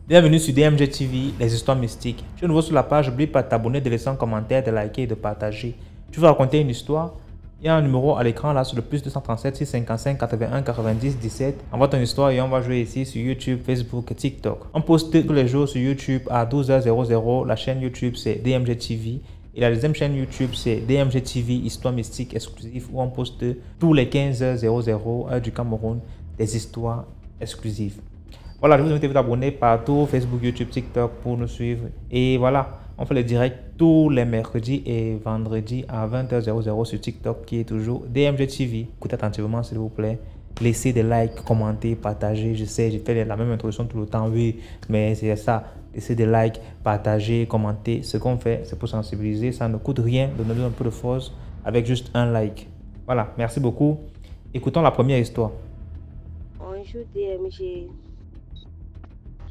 Bienvenue sur DMG TV, les histoires mystiques. Si tu es nouveau sur la page, n'oublie pas de t'abonner, de laisser un commentaire, de liker et de partager. Tu veux raconter une histoire? Il y a un numéro à l'écran là sur le plus 237 655 81 90 17. Envoie ton histoire et on va jouer ici sur YouTube, Facebook et TikTok. On poste tous les jours sur YouTube à 12h00. La chaîne YouTube c'est DMG TV. Et la deuxième chaîne YouTube c'est DMG TV, histoire mystique exclusive, où on poste tous les 15h00 heure du Cameroun des histoires exclusives. Voilà, je vous invite à vous abonner partout, Facebook, YouTube, TikTok pour nous suivre. Et voilà, on fait le direct tous les mercredis et vendredis à 20h00 sur TikTok qui est toujours DMG TV. Écoutez attentivement s'il vous plaît. Laissez des likes, commentez, partagez. Je sais, j'ai fait la même introduction tout le temps, oui, mais c'est ça. Laissez des likes, partagez, commentez. Ce qu'on fait, c'est pour sensibiliser. Ça ne coûte rien de nous donner un peu de force avec juste un like. Voilà, merci beaucoup. Écoutons la première histoire. Bonjour DMG.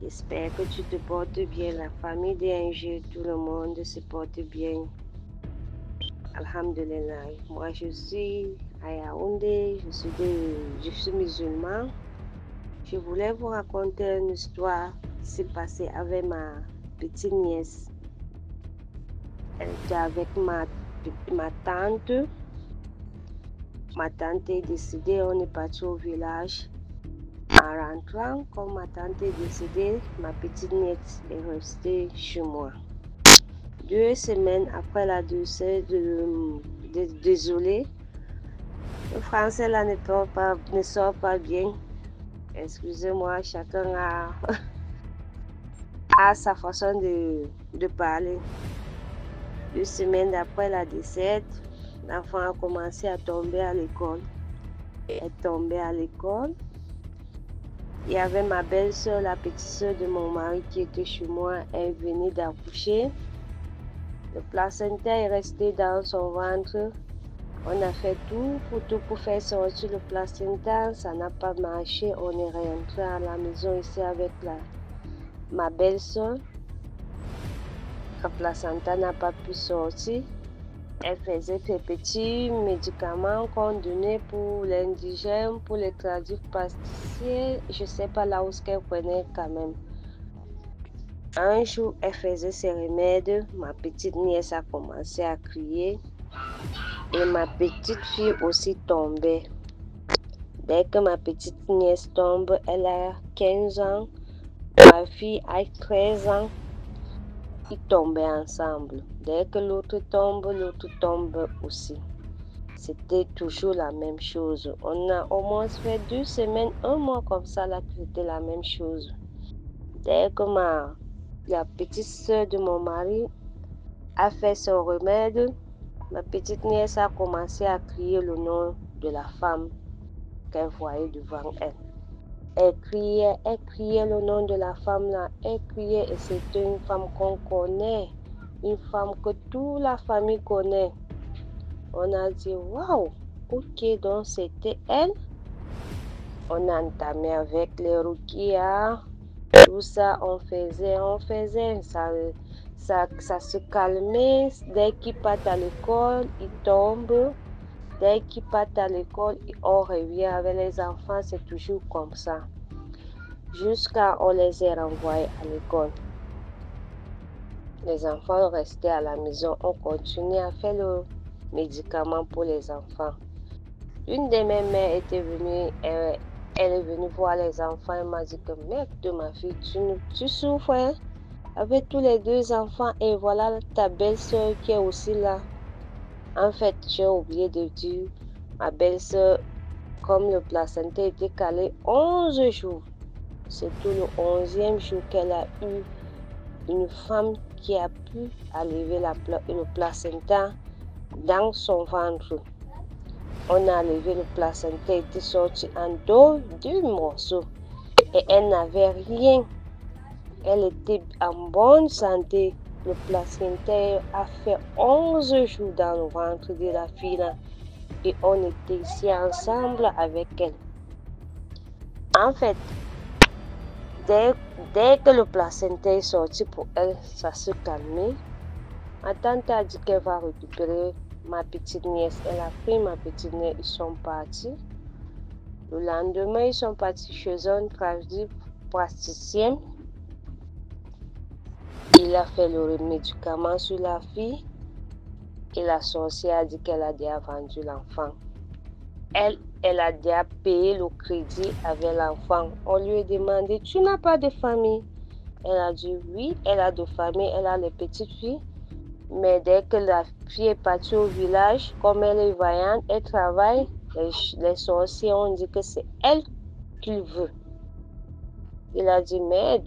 J'espère que tu te portes bien, la famille DMG, tout le monde se porte bien. Alhamdulillah. Moi, je suis à Yaoundé, je suis musulman. Je voulais vous raconter une histoire qui s'est passée avec ma petite nièce. Elle était avec ma tante. Ma tante est décédée, on est parti au village. En rentrant, comme ma tante est décédée, ma petite nièce est restée chez moi. 2 semaines après la décès désolé, le français là ne sort pas bien. Excusez-moi, chacun a sa façon de parler. 2 semaines après la décès, l'enfant a commencé à tomber à l'école. Elle est tombée à l'école. Il y avait ma belle-sœur, la petite sœur de mon mari qui était chez moi. Elle venait d'accoucher. Le placenta est resté dans son ventre. On a fait tout pour faire sortir le placenta. Ça n'a pas marché. On est rentré à la maison ici avec ma belle-sœur. Le placenta n'a pas pu sortir. Elle faisait ses petits médicaments qu'on donnait pour l'indigène, pour les tradis pasticiers. Je ne sais pas là où ce qu'elle prenait quand même. Un jour, elle faisait ses remèdes. Ma petite nièce a commencé à crier. Et ma petite fille aussi tombait. Dès que ma petite nièce tombe, elle a 15 ans. Ma fille a 13 ans. Ils tombaient ensemble. Dès que l'autre tombe aussi. C'était toujours la même chose. On a au moins fait 2 semaines, 1 mois comme ça, là, que c'était la même chose. Dès que la petite soeur de mon mari a fait son remède, ma petite nièce a commencé à crier le nom de la femme qu'elle voyait devant elle. Elle criait le nom de la femme là, elle criait et c'était une femme qu'on connaît, une femme que toute la famille connaît. On a dit waouh, ok, donc c'était elle. On a entamé avec les rukia, tout ça, on faisait, ça se calmait. Dès qu'ils partent à l'école, ils tombent. Dès qu'ils partent à l'école, on revient avec les enfants, c'est toujours comme ça. Jusqu'à on les ait renvoyés à l'école. Les enfants restaient à la maison, on continuait à faire le médicament pour les enfants. Une de mes mères était venue, elle est venue voir les enfants, elle m'a dit que mec de ma fille, tu souffres hein? Avec tous les 2 enfants et voilà ta belle-sœur qui est aussi là. En fait, j'ai oublié de dire, ma belle-sœur, comme le placenta était calé 11 jours, c'est tout le 11e jour qu'elle a eu une femme qui a pu enlever le placenta dans son ventre. On a enlevé le placenta, était sorti en 2 morceaux et elle n'avait rien. Elle était en bonne santé. Le placenta a fait 11 jours dans le ventre de la fille là. Et on était ici ensemble avec elle. En fait, dès que le placenta est sorti pour elle, ça se calmait. Ma tante a dit qu'elle va récupérer ma petite nièce. Elle a pris ma petite nièce, ils sont partis. Le lendemain, ils sont partis chez un praticien. Il a fait le médicament sur la fille et la sorcière a dit qu'elle a déjà vendu l'enfant. Elle a déjà payé le crédit avec l'enfant. On lui a demandé, tu n'as pas de famille? Elle a dit oui, elle a de famille, elle a les petites filles. Mais dès que la fille est partie au village, comme elle est vaillante, elle travaille, les sorciers ont dit que c'est elle qu'il veut. Il a dit, mais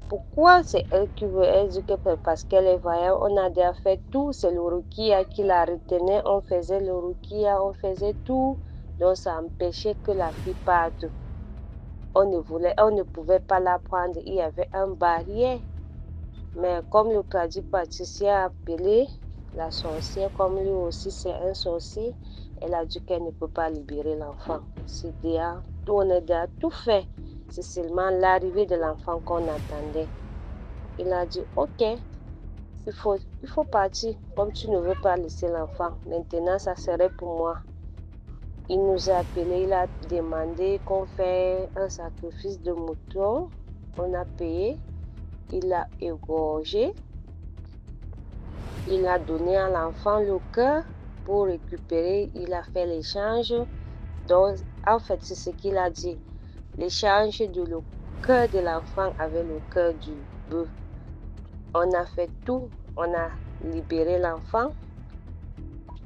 pourquoi c'est elle qui veut? Elle dit que parce qu'elle est vaillante, on a déjà fait tout. C'est le rukia qui la retenait. On faisait le rukia, on faisait tout. Donc ça empêchait que la fille parte. On ne pouvait pas la prendre. Il y avait un barrière. Mais comme le praticien a appelé la sorcière, comme lui aussi c'est un sorcier, elle a dit qu'elle ne peut pas libérer l'enfant. On a déjà tout fait. C'est seulement l'arrivée de l'enfant qu'on attendait. Il a dit, ok, il faut partir. Comme tu ne veux pas laisser l'enfant, maintenant ça serait pour moi. Il nous a appelé, il a demandé qu'on fait un sacrifice de mouton. On a payé. Il a égorgé. Il a donné à l'enfant le cœur pour récupérer. Il a fait l'échange. Donc, en fait, c'est ce qu'il a dit. L'échange de le cœur de l'enfant avec le cœur du bœuf. On a fait tout. On a libéré l'enfant.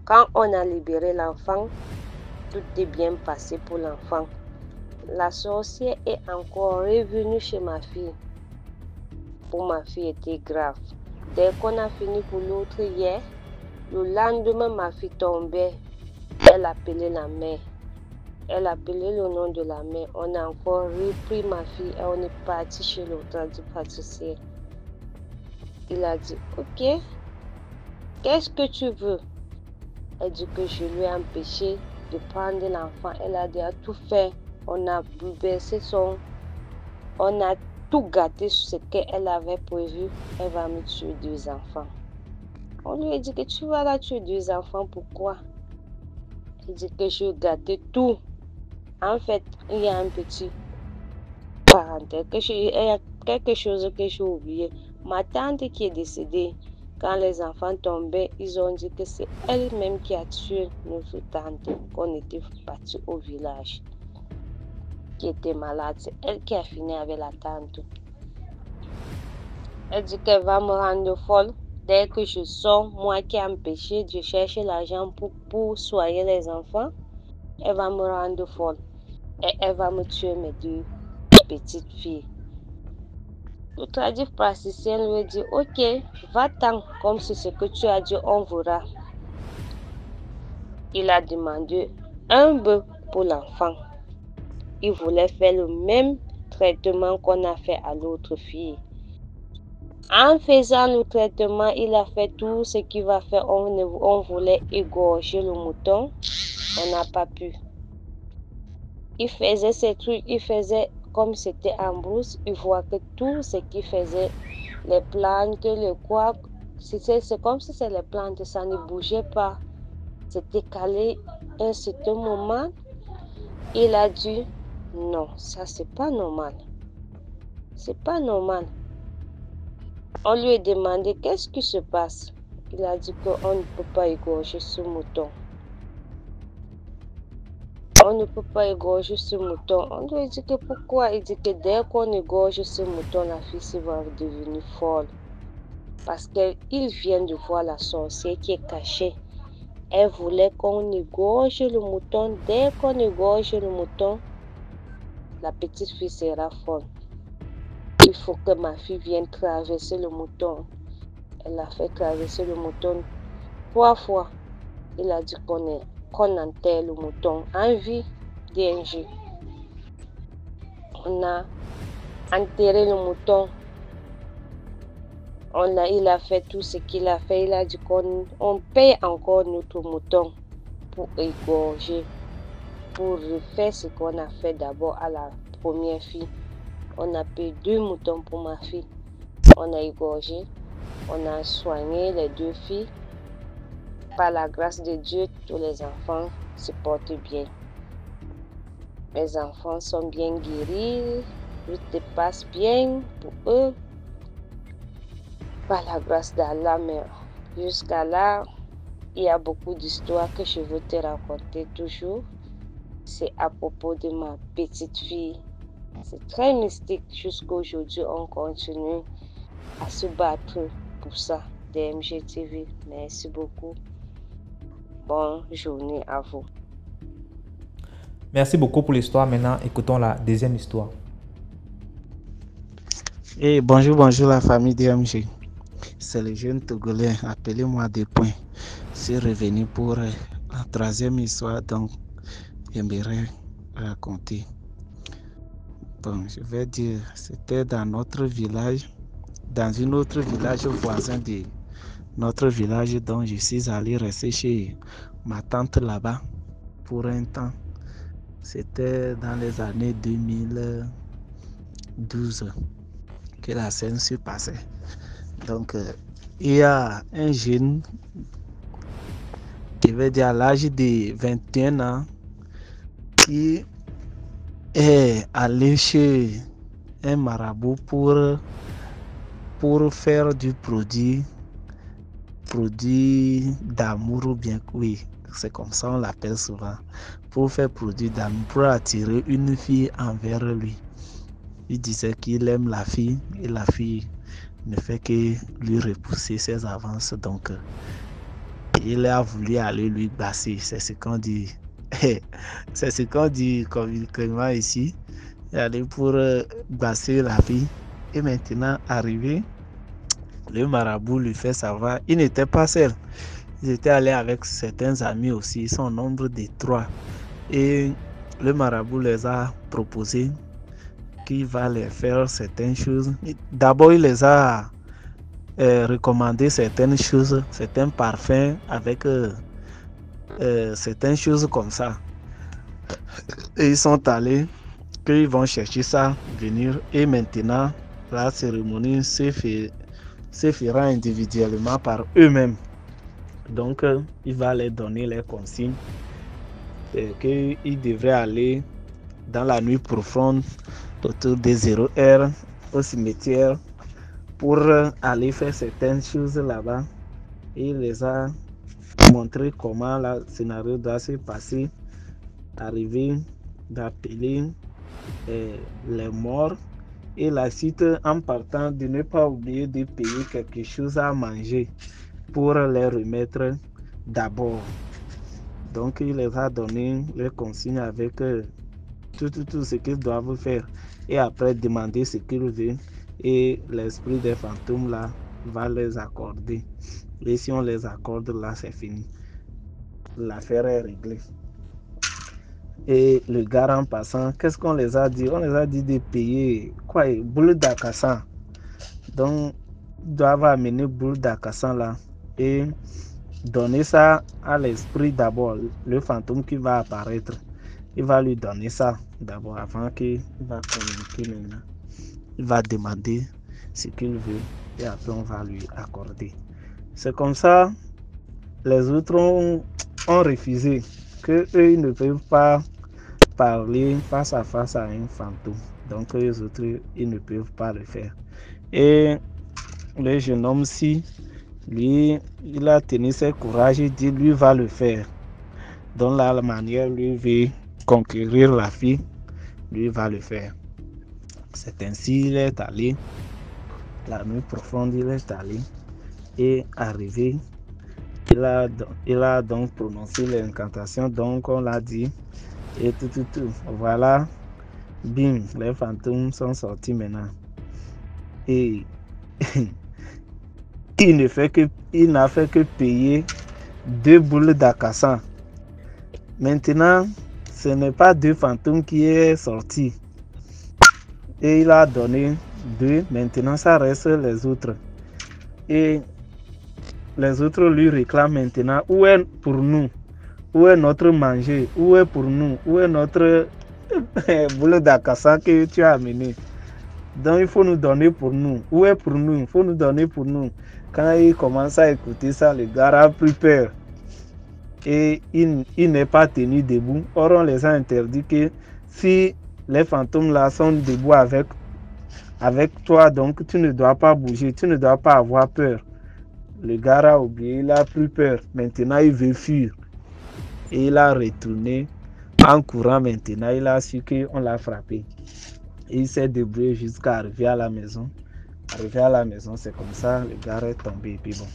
Quand on a libéré l'enfant, tout est bien passé pour l'enfant. La sorcière est encore revenue chez ma fille. Pour ma fille était grave. Dès qu'on a fini pour l'autre hier, le lendemain, ma fille tombait. Elle appelait la mère. Elle appelait le nom de la mère. On a encore repris ma fille et on est parti chez le praticien. Il a dit, ok, qu'est-ce que tu veux? Elle dit que je lui ai empêché de prendre l'enfant. Elle a déjà tout fait. On a baissé on a tout gâté sur ce qu'elle avait prévu. Elle va me tuer 2 enfants. On lui a dit que tu vas la tuer 2 enfants. Pourquoi? Elle dit que je gâtais tout. En fait, il y a un petit parenthèse. Il y a quelque chose que j'ai oublié. Ma tante qui est décédée, quand les enfants tombaient, ils ont dit que c'est elle-même qui a tué notre tante, qu'on était parti au village, qui était malade. C'est elle qui a fini avec la tante. Elle dit qu'elle va me rendre folle. Dès que je sors, moi qui ai empêché de chercher l'argent pour soigner les enfants, elle va me rendre folle. Et elle va me tuer mes 2 petites filles. Le praticien lui dit, ok, va-t'en, comme c'est ce que tu as dit, on verra. Il a demandé un bœuf pour l'enfant. Il voulait faire le même traitement qu'on a fait à l'autre fille. En faisant le traitement, il a fait tout ce qu'il va faire. On voulait égorger le mouton. On n'a pas pu. Il faisait ces trucs, il faisait comme c'était en brousse. Il voit que tout ce qu'il faisait, les plantes, les quoi, c'est comme si c'est les plantes, ça ne bougeait pas. C'était calé à un certain moment. Il a dit, non, ça c'est pas normal. C'est pas normal. On lui a demandé qu'est-ce qui se passe. Il a dit qu'on ne peut pas égorger ce mouton. On ne peut pas égorger ce mouton. On lui a dit que pourquoi? Il dit que dès qu'on égorge ce mouton, la fille va devenir folle. Parce qu'il vient de voir la sorcière qui est cachée. Elle voulait qu'on égorge le mouton. Dès qu'on égorge le mouton, la petite fille sera folle. Il faut que ma fille vienne traverser le mouton. Elle a fait traverser le mouton 3 fois. Il a dit qu'on enterre le mouton en vie DNG. On a enterré le mouton. Il a fait tout ce qu'il a fait. Il a dit qu'on paye encore notre mouton pour égorger, pour refaire ce qu'on a fait d'abord à la première fille. On a payé 2 moutons pour ma fille. On a égorgé. On a soigné les 2 filles. Par la grâce de Dieu, tous les enfants se portent bien. Mes enfants sont bien guéris, tout se passe bien pour eux. Par la grâce d'Allah, mais jusqu'à là, il y a beaucoup d'histoires que je veux te raconter toujours. C'est à propos de ma petite fille. C'est très mystique. Jusqu'à aujourd'hui, on continue à se battre pour ça. DMG TV, merci beaucoup. Bonne journée à vous. Merci beaucoup pour l'histoire. Maintenant, écoutons la deuxième histoire. Et bonjour la famille DMG. C'est le jeune Togolais, appelez-moi Despoints. Je suis revenu pour la troisième histoire, donc j'aimerais raconter. Bon, je vais dire, c'était dans notre village, dans un autre village voisin de notre village, dont je suis allé rester chez ma tante là-bas pour un temps. C'était dans les années 2012 que la scène se passait. Donc, il y a un jeune qui veut dire à l'âge de 21 ans qui est allé chez un marabout pour faire du produit d'amour, ou bien, oui, c'est comme ça on l'appelle souvent, pour faire produit d'amour, pour attirer une fille envers lui. Il disait qu'il aime la fille et la fille ne fait que lui repousser ses avances, donc il a voulu aller lui basser. C'est ce qu'on dit. C'est ce qu'on dit communément ici. Il est allé pour basser la fille. Et maintenant, arrivé, le marabout lui fait savoir. Il n'était pas seul. Ils étaient allés avec certains amis aussi. Ils sont au nombre de 3. Et le marabout les a proposé qu'il va les faire certaines choses. D'abord, il les a recommandé certaines choses, certains parfums avec certaines choses comme ça. Et ils sont allés, qu'ils vont chercher ça, venir. Et maintenant, la cérémonie se fera individuellement par eux-mêmes. Donc, il va leur donner les consignes qu'ils devraient aller dans la nuit profonde autour des 0h au cimetière pour aller faire certaines choses là-bas. Et il les a montré comment le scénario doit se passer. Arriver d'appeler les morts et la suite en partant de ne pas oublier de payer quelque chose à manger pour les remettre d'abord. Donc il les a donné les consignes avec tout ce qu'ils doivent faire et après demander ce qu'ils veulent et l'esprit des fantômes là va les accorder. Et si on les accorde là, c'est fini. L'affaire est réglée. Et le gars en passant, qu'est-ce qu'on les a dit? On les a dit de payer quoi? Boule d'Akassan. Donc, ils doivent amener boule d'Akassan là et donner ça à l'esprit d'abord, le fantôme qui va apparaître. Il va lui donner ça d'abord avant qu'il va communiquer maintenant. Il va demander ce qu'il veut et après on va lui accorder. C'est comme ça, les autres ont refusé que eux ils ne peuvent pas parler face à face à un fantôme. Donc les autres ils ne peuvent pas le faire. Et le jeune homme-ci, lui, il a tenu ses courage et dit lui va le faire. Donc la manière lui veut conquérir la fille, lui va le faire. C'est ainsi il est allé, la nuit profonde il est allé et arrivé, il a donc prononcé l'incantation, donc on l'a dit et tout. Voilà, bim, les fantômes sont sortis maintenant. Et il n'a fait que payer 2 boules d'Akassan. Maintenant, ce n'est pas 2 fantômes qui est sorti. Et il a donné 2. Maintenant, ça reste les autres. Et les autres lui réclament maintenant où est pour nous? Où est notre manger? Où est pour nous? Où est notre boule d'Akassan que tu as amené? Donc il faut nous donner pour nous. Où est pour nous? Il faut nous donner pour nous. Quand il commence à écouter ça, le gars a pris peur. Et il n'est pas tenu debout. Or, on les a interdit que si les fantômes là sont debout avec toi, donc tu ne dois pas bouger, tu ne dois pas avoir peur. Le gars a oublié, il a pris peur. Maintenant, il veut fuir. Et il a retourné en courant maintenant. Il a su qu'on l'a frappé. Et il s'est débrouillé jusqu'à arriver à la maison. Arrivé à la maison, c'est comme ça, le gars est tombé. Et puis bon,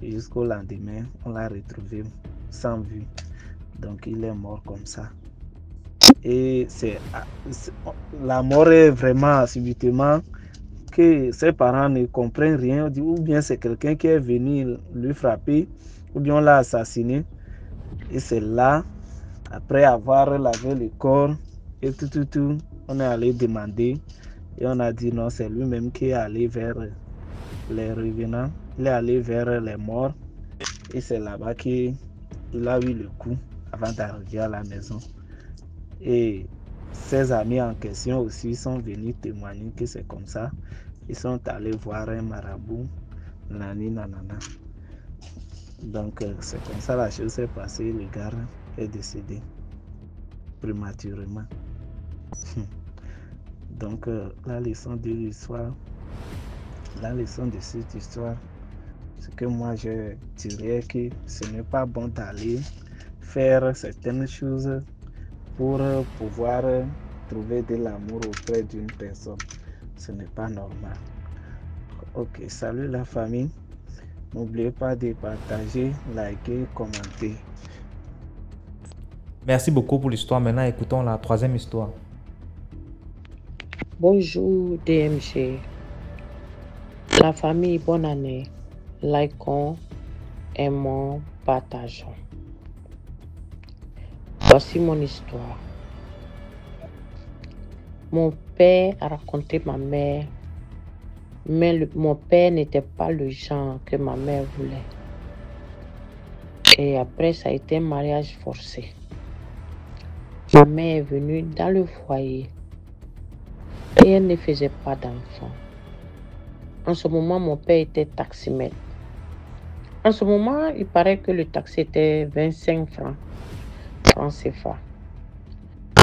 jusqu'au lendemain, on l'a retrouvé sans vue. Donc, il est mort comme ça. Et la mort est vraiment subitement que ses parents ne comprennent rien, ou bien c'est quelqu'un qui est venu lui frapper, ou bien on l'a assassiné. Et c'est là, après avoir lavé le corps et tout, on est allé demander et on a dit non, c'est lui-même qui est allé vers les revenants, il est allé vers les morts et c'est là-bas qu'il a eu le coup avant d'arriver à la maison. Et ses amis en question aussi sont venus témoigner que c'est comme ça. Ils sont allés voir un marabout, nanana. Donc c'est comme ça la chose s'est passée. Le gars est décédé prématurément. Donc la leçon de l'histoire, la leçon de cette histoire, c'est que moi je dirais que ce n'est pas bon d'aller faire certaines choses pour pouvoir trouver de l'amour auprès d'une personne. Ce n'est pas normal. Ok, salut la famille. N'oubliez pas de partager, liker, commenter. Merci beaucoup pour l'histoire. Maintenant, écoutons la troisième histoire. Bonjour DMG. La famille, bonne année. Likons, aimons, partageons. Voici mon histoire. Mon père a raconté ma mère, mais mon père n'était pas le genre que ma mère voulait. Et après, ça a été un mariage forcé. Ma mère est venue dans le foyer et elle ne faisait pas d'enfant. En ce moment, mon père était taximètre. En ce moment, il paraît que le taxi était 25 francs CFA.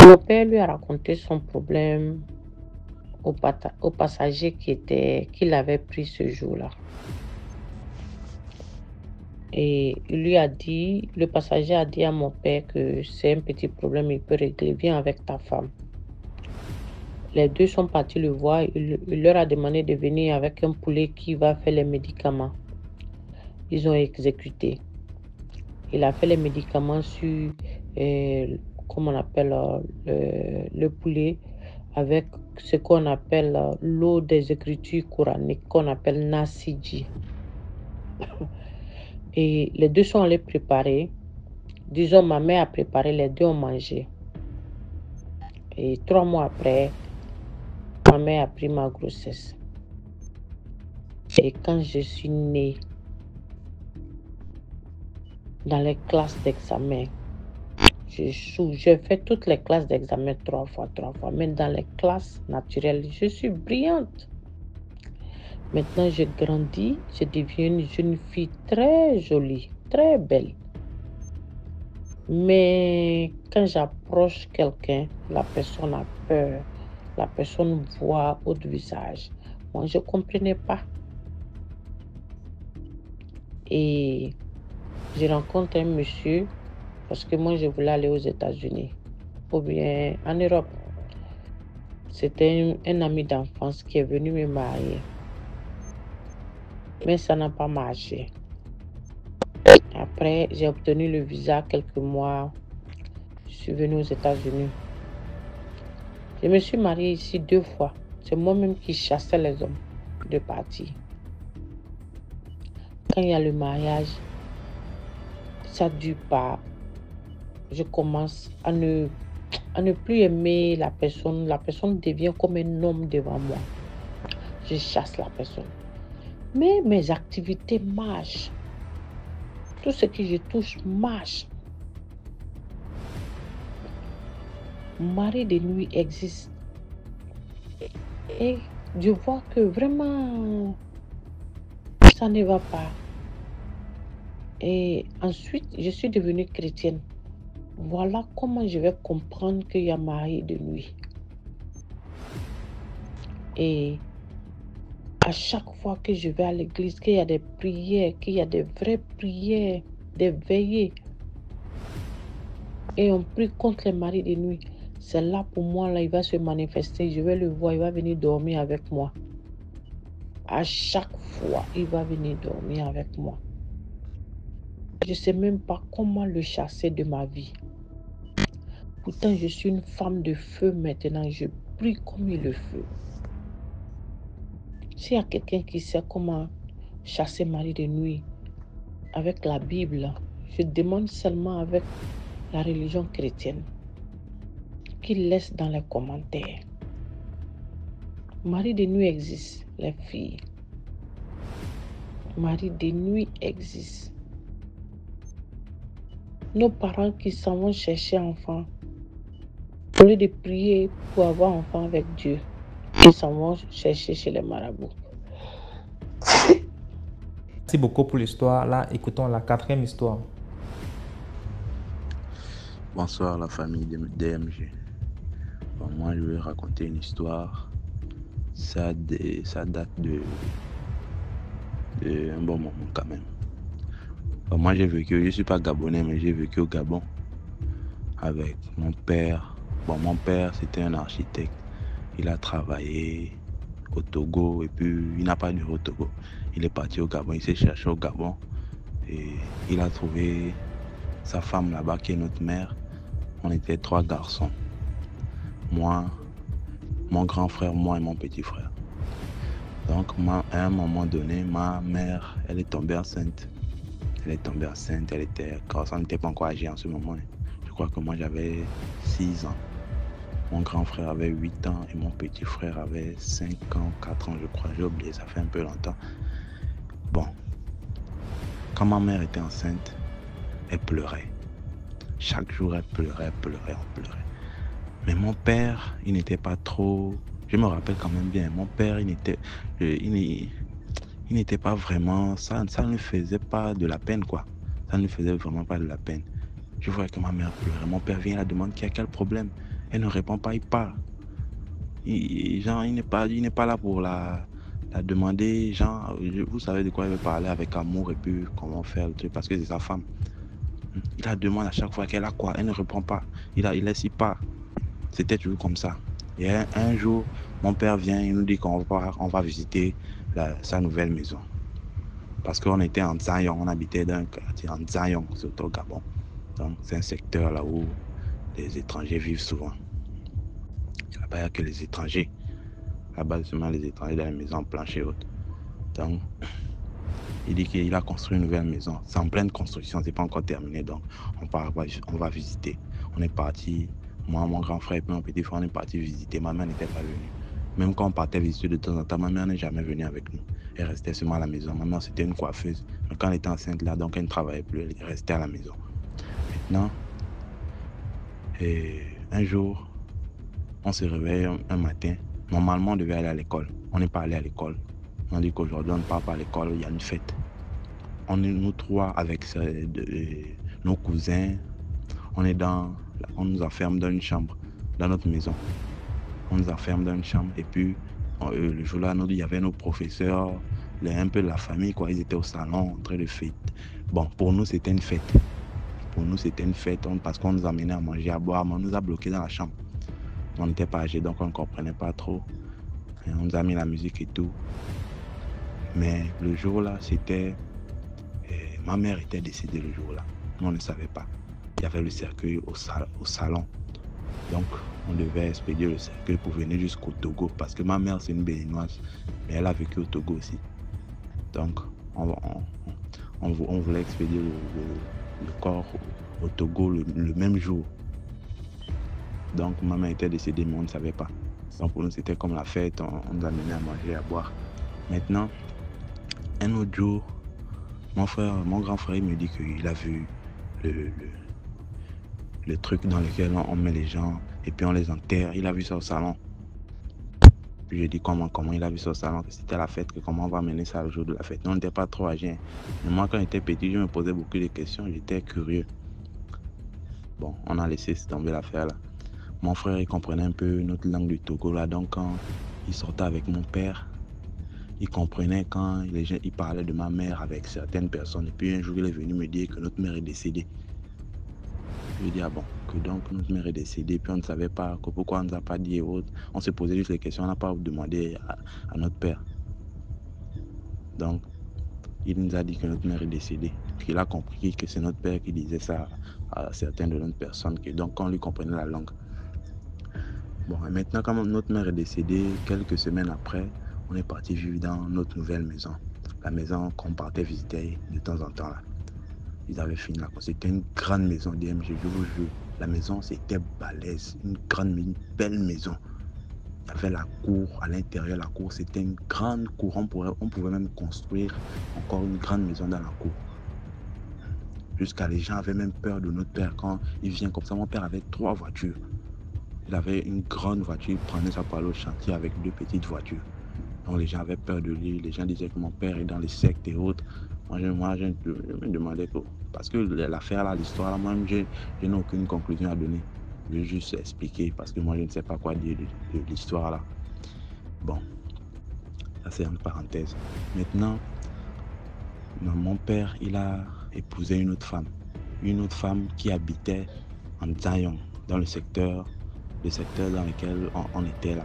Mon père lui a raconté son problème au passager qu'il avait pris ce jour-là. Et il lui a dit, le passager a dit à mon père que c'est un petit problème, il peut régler, viens avec ta femme. Les deux sont partis le voir, il leur a demandé de venir avec un poulet qui va faire les médicaments. Ils ont exécuté. Il a fait les médicaments sur, comment on appelle, le poulet, avec ce qu'on appelle l'eau des écritures coraniques, qu'on appelle Nasiji. Et les deux sont allés préparer. Disons, ma mère a préparé, les deux ont mangé. Et 3 mois après, ma mère a pris ma grossesse. Et quand je suis née, dans les classes d'examen, j'ai fait toutes les classes d'examen 3 fois. Mais dans les classes naturelles, je suis brillante. Maintenant, je grandis, je deviens une jeune fille très jolie, très belle. Mais quand j'approche quelqu'un, la personne a peur, la personne voit autre visage. Moi, je ne comprenais pas. Et je rencontre un monsieur, parce que moi, je voulais aller aux États-Unis, ou bien en Europe. C'était un ami d'enfance qui est venu me marier. Mais ça n'a pas marché. Après, j'ai obtenu le visa quelques mois. Je suis venue aux États-Unis. Je me suis mariée ici 2 fois. C'est moi-même qui chassais les hommes de partir. Quand il y a le mariage, ça ne dure pas. Je commence à ne plus aimer la personne. La personne devient comme un homme devant moi. Je chasse la personne. Mais mes activités marchent. Tout ce que je touche marche. Mon mari de nuit existe. Et je vois que vraiment, ça ne va pas. Et ensuite, je suis devenue chrétienne. Voilà comment je vais comprendre qu'il y a marié de nuit. Et à chaque fois que je vais à l'église, qu'il y a des prières, qu'il y a des vraies prières, des veillées, et on prie contre les maris de nuit, c'est là pour moi, là, il va se manifester. Je vais le voir, il va venir dormir avec moi. À chaque fois, il va venir dormir avec moi. Je ne sais même pas comment le chasser de ma vie. Pourtant, je suis une femme de feu maintenant. Je prie comme il le feu. S'il y a quelqu'un qui sait comment chasser mari de nuit avec la Bible, je demande seulement avec la religion chrétienne qu'il laisse dans les commentaires. Mari de nuit existe, les filles. Mari de nuit existe. Nos parents qui s'en vont chercher enfant, au lieu de prier pour avoir enfant avec Dieu, ils s'en vont chercher chez les marabouts. Merci beaucoup pour l'histoire. Là, écoutons la 4e histoire. Bonsoir la famille de DMG. Bon, moi, je vais raconter une histoire. Ça date de un bon moment quand même. Bon, moi, je ne suis pas gabonais, mais j'ai vécu au Gabon avec mon père. Bon, mon père, c'était un architecte. Il a travaillé au Togo et puis il n'a pas duré au Togo. Il est parti au Gabon, il s'est cherché au Gabon et il a trouvé sa femme là-bas qui est notre mère. On était 3 garçons. Moi, mon grand frère, moi et mon petit frère. Donc, à un moment donné, ma mère, elle est tombée enceinte. Elle était, quand ça n'était pas encore âgée en ce moment. Je crois que moi, j'avais 6 ans. Mon grand frère avait 8 ans et mon petit frère avait 5 ans, 4 ans, je crois. J'ai oublié, ça fait un peu longtemps. Bon, quand ma mère était enceinte, elle pleurait. Chaque jour, elle pleurait. Mais mon père, il n'était pas trop... Je me rappelle quand même bien, mon père, il n'était pas vraiment... Ça ne lui faisait pas de la peine, quoi. Ça ne lui faisait vraiment pas de la peine. Je voyais que ma mère pleurait. Mon père vient, la demande qu'il y a quel problème. Elle ne répond pas, il part. Il n'est pas là pour la demander. Genre, vous savez de quoi il veut parler avec amour et puis comment faire le truc, parce que c'est sa femme. Il la demande à chaque fois qu'elle a quoi. Elle ne répond pas. Il laisse, il part. C'était toujours comme ça. Et un jour, mon père vient, il nous dit qu'on va visiter sa nouvelle maison. Parce qu'on était en Dzayong, on habitait dans un quartier en Dzayong, surtout au Gabon. Donc c'est un secteur là où les étrangers vivent souvent. Là-bas, il n'y a que les étrangers. Là-bas, seulement les étrangers dans les maisons planchées hautes. Donc, il dit qu'il a construit une nouvelle maison. C'est en pleine construction, c'est pas encore terminé. Donc, on va visiter. On est parti. Moi, mon grand frère et puis mon petit frère, on est parti visiter. Ma mère n'était pas venue. Même quand on partait visiter de temps en temps, ma mère n'est jamais venue avec nous. Elle restait seulement à la maison. Ma mère, c'était une coiffeuse. Mais quand elle était enceinte là, donc elle ne travaillait plus. Elle restait à la maison. Maintenant, un jour, on se réveille un matin. Normalement, on devait aller à l'école. On n'est pas allé à l'école. On dit qu'aujourd'hui, on ne part pas à l'école. Il y a une fête. On est nous 3 avec nos cousins. On nous enferme dans une chambre, dans notre maison. On nous enferme dans une chambre et puis le jour-là, il y avait nos professeurs, un peu de la famille, quoi. Ils étaient au salon en train de fêter. Bon, pour nous, c'était une fête. Parce qu'on nous amenait à manger, à boire, mais on nous a bloqués dans la chambre. On n'était pas âgés, donc on ne comprenait pas trop. Et on nous a mis la musique et tout. Mais le jour-là, ma mère était décédée le jour-là. Nous, on ne savait pas. Il y avait le cercueil au salon. Donc, on devait expédier le cercueil pour venir jusqu'au Togo. Parce que ma mère, c'est une béninoise. Mais elle a vécu au Togo aussi. Donc, on voulait expédier le corps au Togo le même jour. Donc, ma mère était décédée, mais on ne savait pas. Donc, pour nous, c'était comme la fête. On nous amenait à manger, à boire. Maintenant, un autre jour, mon grand frère, il me dit qu'il a vu le truc dans lequel on met les gens et puis on les enterre. Il a vu ça au salon. Puis j'ai dit comment il a vu ça au salon, que c'était la fête, que comment on va mener ça le jour de la fête. Nous, on n'était pas trop âgés. Mais moi, quand j'étais petit, je me posais beaucoup de questions, j'étais curieux. Bon, on a laissé tomber l'affaire là. Mon frère, il comprenait un peu notre langue du Togo là, donc quand il sortait avec mon père, il comprenait quand les gens, il parlait de ma mère avec certaines personnes. Et puis un jour, il est venu me dire que notre mère est décédée. Je lui ai dit, ah bon, que donc notre mère est décédée, puis on ne savait pas, que pourquoi on ne nous a pas dit et autres. On se posait juste les questions, on n'a pas demandé à notre père. Donc, il nous a dit que notre mère est décédée. Il a compris que c'est notre père qui disait ça à certaines de nos personnes, que donc on lui comprenait la langue. Bon, et maintenant, quand notre mère est décédée, quelques semaines après, on est parti vivre dans notre nouvelle maison. La maison qu'on partait visiter de temps en temps là. Ils avaient fini là. C'était une grande maison DMG, je vous jure. La maison, c'était balèze. Une belle maison. Il y avait la cour à l'intérieur. La cour, c'était une grande cour. On pouvait même construire encore une grande maison dans la cour. Jusqu'à les gens avaient même peur de notre père quand il vient comme ça. Mon père avait 3 voitures. Il avait une grande voiture, il prenait ça pour aller au chantier avec 2 petites voitures. Donc les gens avaient peur de lui. Les gens disaient que mon père est dans les sectes et autres. Moi, je me demandais que, parce que l'affaire là, l'histoire là, moi-même, je n'ai aucune conclusion à donner. Je vais juste expliquer parce que moi, je ne sais pas quoi dire de l'histoire là. Bon, ça c'est une parenthèse. Maintenant, mon père, il a épousé une autre femme qui habitait en Zayong, dans le secteur dans lequel on était là.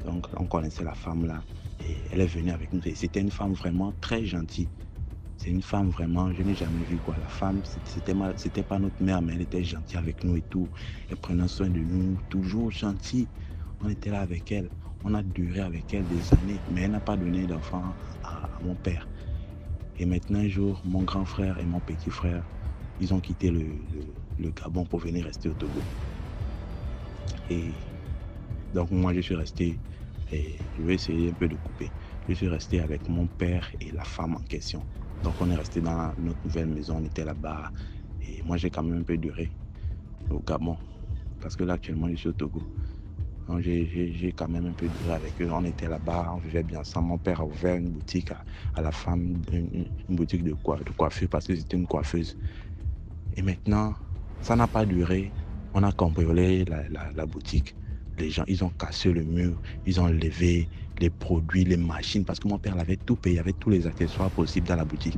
Donc, on connaissait la femme là et elle est venue avec nous. C'était une femme vraiment très gentille. C'est une femme vraiment, je n'ai jamais vu quoi. La femme, c'était pas notre mère, mais elle était gentille avec nous et tout. Elle prenait soin de nous, toujours gentille. On était là avec elle. On a duré avec elle des années, mais elle n'a pas donné d'enfant à mon père. Et maintenant, un jour, mon grand frère et mon petit frère, ils ont quitté le Gabon pour venir rester au Togo. Et donc moi, je suis resté, et je vais essayer un peu de couper. Je suis resté avec mon père et la femme en question. Donc on est resté dans notre nouvelle maison, on était là-bas. Et moi, j'ai quand même un peu duré au Gabon. Parce que là, actuellement, je suis au Togo. Donc j'ai quand même un peu duré avec eux. On était là-bas, on vivait bien ensemble. Mon père a ouvert une boutique à la femme, une boutique de coiffure parce que c'était une coiffeuse. Et maintenant, ça n'a pas duré. On a cambriolé la boutique. Les gens, ils ont cassé le mur, ils ont enlevé les produits, les machines, parce que mon père avait tout payé, il y avait tous les accessoires possibles dans la boutique.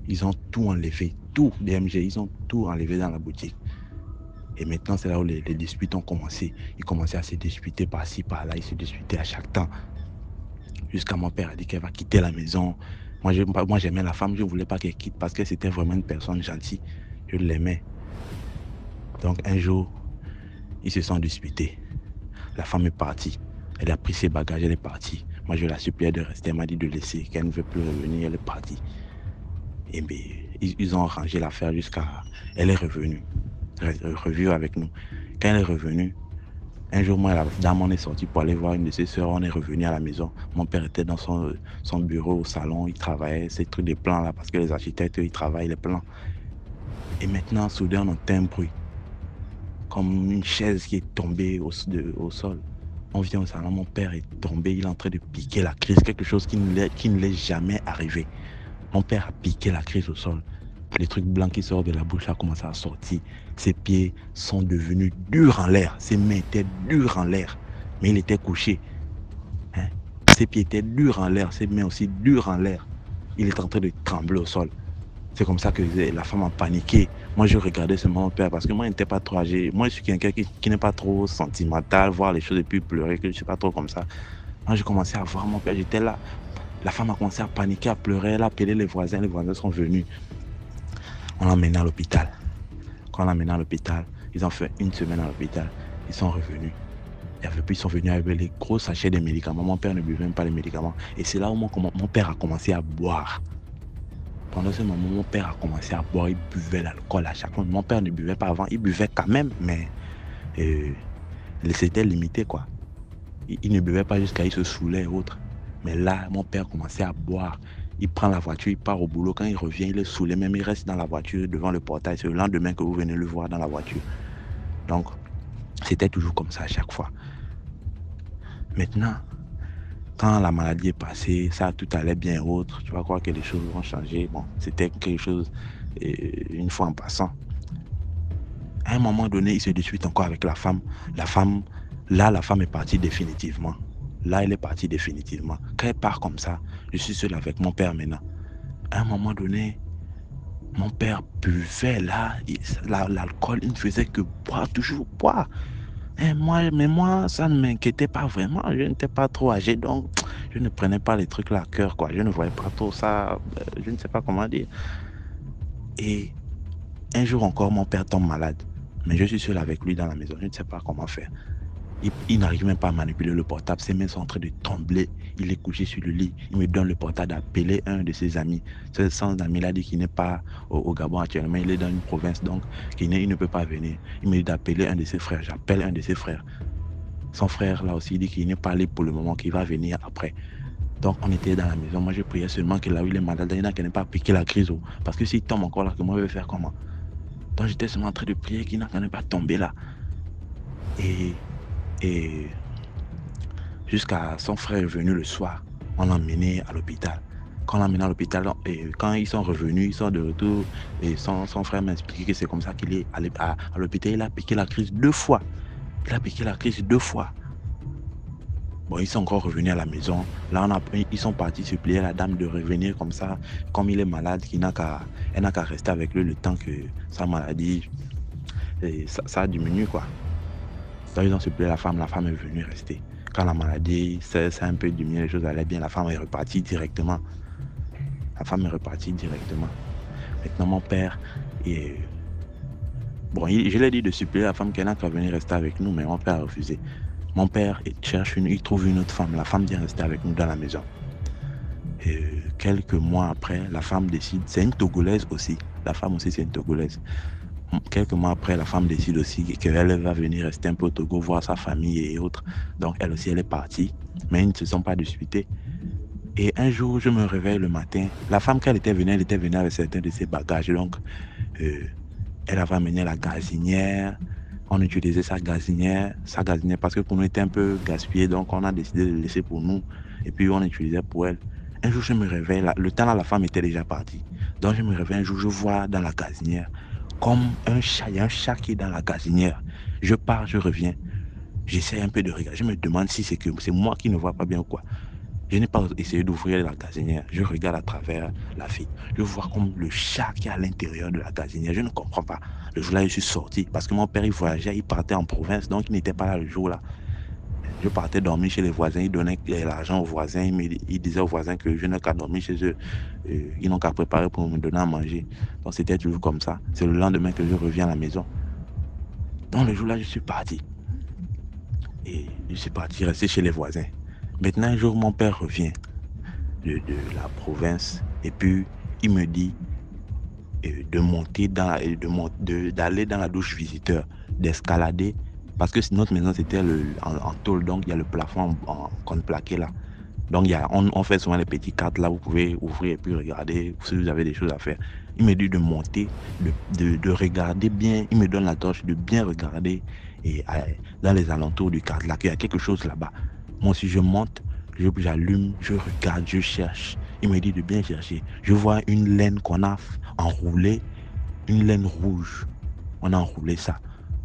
Ils ont tout enlevé, tout, DMG, ils ont tout enlevé dans la boutique. Et maintenant, c'est là où les disputes ont commencé. Ils commençaient à se disputer par-ci, par-là, ils se disputaient à chaque temps. Jusqu'à mon père a dit qu'elle va quitter la maison. Moi, j'aimais la femme, je ne voulais pas qu'elle quitte parce que c'était vraiment une personne gentille. Je l'aimais. Donc un jour, ils se sont disputés. La femme est partie. Elle a pris ses bagages, elle est partie. Moi, je la suppliais de rester. Elle m'a dit de laisser, qu'elle ne veut plus revenir, elle est partie. Et bien, ils ont arrangé l'affaire jusqu'à... Elle est revenue, revivre avec nous. Quand elle est revenue, un jour, moi, la dame, on est sorti pour aller voir une de ses sœurs. On est revenu à la maison. Mon père était dans son bureau au salon. Il travaillait ces trucs de plans là, parce que les architectes, ils travaillent les plans. Et maintenant, soudain, on entend un bruit. Comme une chaise qui est tombée au sol. On vient au salon, mon père est tombé, il est en train de piquer la crise, quelque chose qui ne l'est jamais arrivé. Mon père a piqué la crise au sol. Les trucs blancs qui sortent de la bouche a commencé à sortir. Ses pieds sont devenus durs en l'air, ses mains étaient dures en l'air, mais il était couché. Hein? Ses pieds étaient durs en l'air, ses mains aussi dures en l'air. Il est en train de trembler au sol. C'est comme ça que la femme a paniqué. Moi, je regardais seulement mon père parce que moi, il n'était pas trop âgé. Moi, je suis quelqu'un qui n'est pas trop sentimental, voir les choses et puis pleurer, que je ne suis pas trop comme ça. Moi, j'ai commencé à voir mon père, j'étais là. La femme a commencé à paniquer, à pleurer, elle a appelé les voisins sont venus. On l'a emmené à l'hôpital. Quand on l'a emmené à l'hôpital, ils ont fait 1 semaine à l'hôpital. Ils sont revenus. Et puis, ils sont venus avec les gros sachets de médicaments. Mon père ne buvait même pas les médicaments. Et c'est là où mon père a commencé à boire. Pendant ce moment, mon père a commencé à boire, il buvait l'alcool à chaque fois. Mon père ne buvait pas avant, il buvait quand même, mais c'était limité quoi. Il ne buvait pas jusqu'à il se saoulait et autres. Mais là, mon père commençait à boire. Il prend la voiture, il part au boulot. Quand il revient, il est saoulé, même il reste dans la voiture devant le portail. C'est le lendemain que vous venez le voir dans la voiture. Donc, c'était toujours comme ça à chaque fois. Maintenant, quand la maladie est passée, ça tout allait bien autre. Tu vas croire que les choses vont changer. Bon, c'était quelque chose une fois en passant. À un moment donné, il se dispute encore avec la femme. La femme est partie définitivement. Là, elle est partie définitivement. Quand elle part comme ça, je suis seul avec mon père maintenant. À un moment donné, mon père buvait là, l'alcool, il ne faisait que boire, toujours boire. Et moi, ça ne m'inquiétait pas vraiment. Je n'étais pas trop âgé, donc je ne prenais pas les trucs là à cœur, quoi. Je ne voyais pas trop ça, je ne sais pas comment dire. Et un jour encore, mon père tombe malade. Mais je suis seul avec lui dans la maison, je ne sais pas comment faire. Il n'arrive même pas à manipuler le portable. Ses mains sont en train de trembler. Il est couché sur le lit. Il me donne le portable d'appeler un de ses amis. Son ami l'a dit qu'il n'est pas au Gabon actuellement. Il est dans une province, donc il ne peut pas venir. Il me dit d'appeler un de ses frères. J'appelle un de ses frères. Son frère, là aussi, il dit qu'il n'est pas allé pour le moment, qu'il va venir après. Donc, on était dans la maison. Moi, je priais seulement que là où il est malade, il n'y en a qui n'ait pas piqué la crise. Parce que s'il tombe encore là, que moi, je vais faire comment? Donc, j'étais seulement en train de prier qu'il n'en ait pas tombé là. Et jusqu'à son frère est venu le soir, on l'a emmené à l'hôpital. Quand on l'a emmené à l'hôpital, et quand ils sont revenus, ils sont de retour, et son frère m'a expliqué que c'est comme ça qu'il est allé à l'hôpital. Il a piqué la crise 2 fois. Il a piqué la crise 2 fois. Bon, ils sont encore revenus à la maison. Là, ils sont partis supplier la dame de revenir comme ça. Comme il est malade, elle n'a qu'à rester avec lui le temps que sa maladie, ça diminue, quoi. Donc, ils ont supplié la femme est venue rester. Quand la maladie s'est un peu diminué, les choses allaient bien, la femme est repartie directement. Maintenant, mon père, bon, je l'ai dit de supplier la femme qu'elle n'a qu'à venir rester avec nous, mais mon père a refusé. Mon père il trouve une autre femme. La femme vient rester avec nous dans la maison. Et quelques mois après, la femme décide, c'est une Togolaise aussi. La femme aussi, c'est une Togolaise. Quelques mois après, la femme décide aussi qu'elle va venir rester un peu au Togo, voir sa famille et autres. Donc, elle aussi, elle est partie. Mais ils ne se sont pas disputés. Et un jour, je me réveille le matin. La femme, quand elle était venue avec certains de ses bagages. Donc, elle avait amené la gazinière. On utilisait sa gazinière parce que pour nous, était un peu gaspillé. Donc, on a décidé de le laisser pour nous. Et puis, on utilisait pour elle. Un jour, je me réveille. Le temps là, la femme était déjà partie. Donc, je me réveille un jour, je vois dans la gazinière comme un chat. Il y a un chat qui est dans la gazinière. Je pars, je reviens. J'essaie un peu de regarder. Je me demande si c'est moi qui ne vois pas bien ou quoi. Je n'ai pas essayé d'ouvrir la gazinière. Je regarde à travers la vitre. Je vois comme le chat qui est à l'intérieur de la gazinière. Je ne comprends pas. Le jour-là, je suis sorti parce que mon père, il voyageait, il partait en province, donc il n'était pas là le jour-là. Je partais dormir chez les voisins, il donnait l'argent aux voisins, il disait aux voisins que je n'ai qu'à dormir chez eux, ils n'ont qu'à préparer pour me donner à manger. Donc c'était toujours comme ça. C'est le lendemain que je reviens à la maison. Donc le jour-là, je suis parti. Et je suis parti rester chez les voisins. Maintenant, un jour, mon père revient de la province et puis il me dit de monter d'aller dans la douche visiteur, d'escalader. Parce que notre maison, c'était en tôle, donc il y a le plafond qu'on plaquait là. Donc on fait souvent les petits cadres là, vous pouvez ouvrir et puis regarder si vous avez des choses à faire. Il me dit de monter, de regarder bien, il me donne la torche, de bien regarder et dans les alentours du cadre là, qu'il y a quelque chose là-bas. Moi aussi je monte, j'allume, je regarde, je cherche. Il me dit de bien chercher. Je vois une laine qu'on a enroulée, une laine rouge. On a enroulé ça.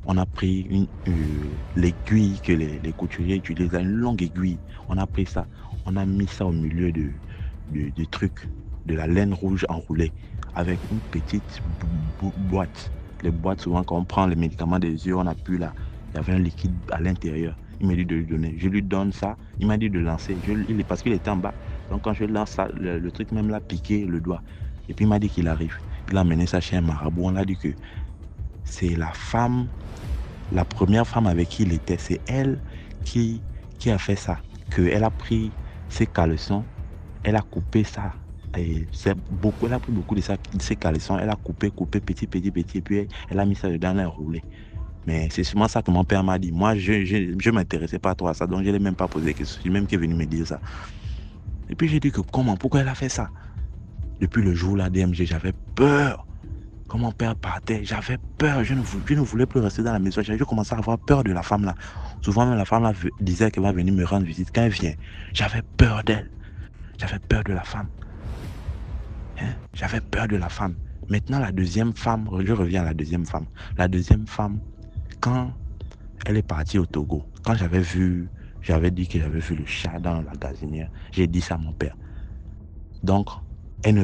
On a pris l'aiguille que les couturiers utilisent, une longue aiguille. On a pris ça, on a mis ça au milieu du truc, de la laine rouge enroulée, avec une petite boîte. Les boîtes, souvent, quand on prend les médicaments des yeux, on a pu là, il y avait un liquide à l'intérieur. Il m'a dit de lui donner. Je lui donne ça, il m'a dit de lancer, parce qu'il était en bas. Donc quand je lance ça, le truc même l'a piqué le doigt. Et puis il m'a dit qu'il arrive. Il a amené ça chez un marabout. On l'a dit que c'est la première femme avec qui il était, c'est elle qui a fait ça. Elle a pris ses caleçons, elle a coupé ça. Et elle a pris beaucoup de ses caleçons, elle a coupé petit, et puis elle a mis ça dedans, elle a enroulé. Mais c'est sûrement ça que mon père m'a dit. Moi, je ne m'intéressais pas trop à ça, donc je ne l'ai même pas posé de questions. C'est lui même qui est venu me dire ça. Et puis j'ai dit que pourquoi elle a fait ça? Depuis le jour là, DMG, j'avais peur. Quand mon père partait, j'avais peur. Je ne voulais plus rester dans la maison. J'ai commencé à avoir peur de la femme là. Souvent, même la femme là disait qu'elle va venir me rendre visite. Quand elle vient, j'avais peur d'elle. J'avais peur de la femme. J'avais peur de la femme. Maintenant, la deuxième femme, je reviens à la deuxième femme. La deuxième femme, quand elle est partie au Togo, quand j'avais dit que j'avais vu le chat dans la gazinière, j'ai dit ça à mon père. Donc, elle ne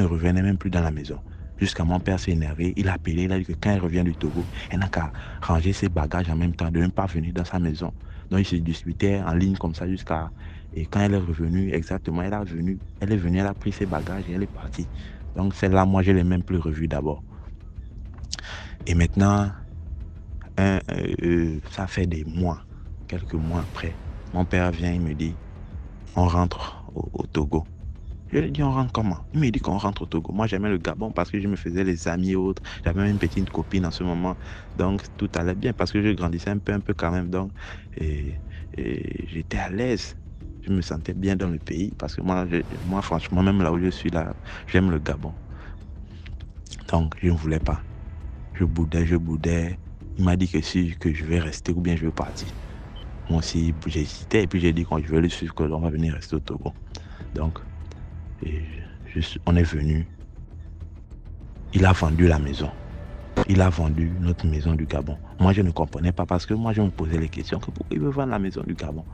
revenait même plus dans la maison. Jusqu'à mon père s'est énervé, il a appelé, il a dit que quand elle revient du Togo, elle n'a qu'à ranger ses bagages en même temps, de ne pas venir dans sa maison. Donc, ils se disputaient en ligne comme ça jusqu'à... Et quand elle est revenue, exactement, elle est venue, elle a pris ses bagages et elle est partie. Donc, celle-là, moi, je ne l'ai même plus revue d'abord. Et maintenant, ça fait des mois, quelques mois après, mon père vient, il me dit, on rentre au Togo. Je lui ai dit, on rentre comment? Il me dit qu'on rentre au Togo. Moi, j'aimais le Gabon parce que je me faisais les amis et autres. J'avais même une petite copine en ce moment. Donc, tout allait bien parce que je grandissais un peu quand même. Donc, et j'étais à l'aise. Je me sentais bien dans le pays parce que moi, franchement, même là où je suis là, j'aime le Gabon. Donc, je ne voulais pas. Je boudais. Il m'a dit que je vais rester ou bien je vais partir. Moi aussi, j'hésitais et puis j'ai dit quand je vais le suivre, qu'on va venir rester au Togo. Donc, on est venu. Il a vendu la maison. Il a vendu notre maison du Gabon. Moi, je ne comprenais pas parce que moi, je me posais les questions. Pourquoi il veut vendre la maison du Gabon?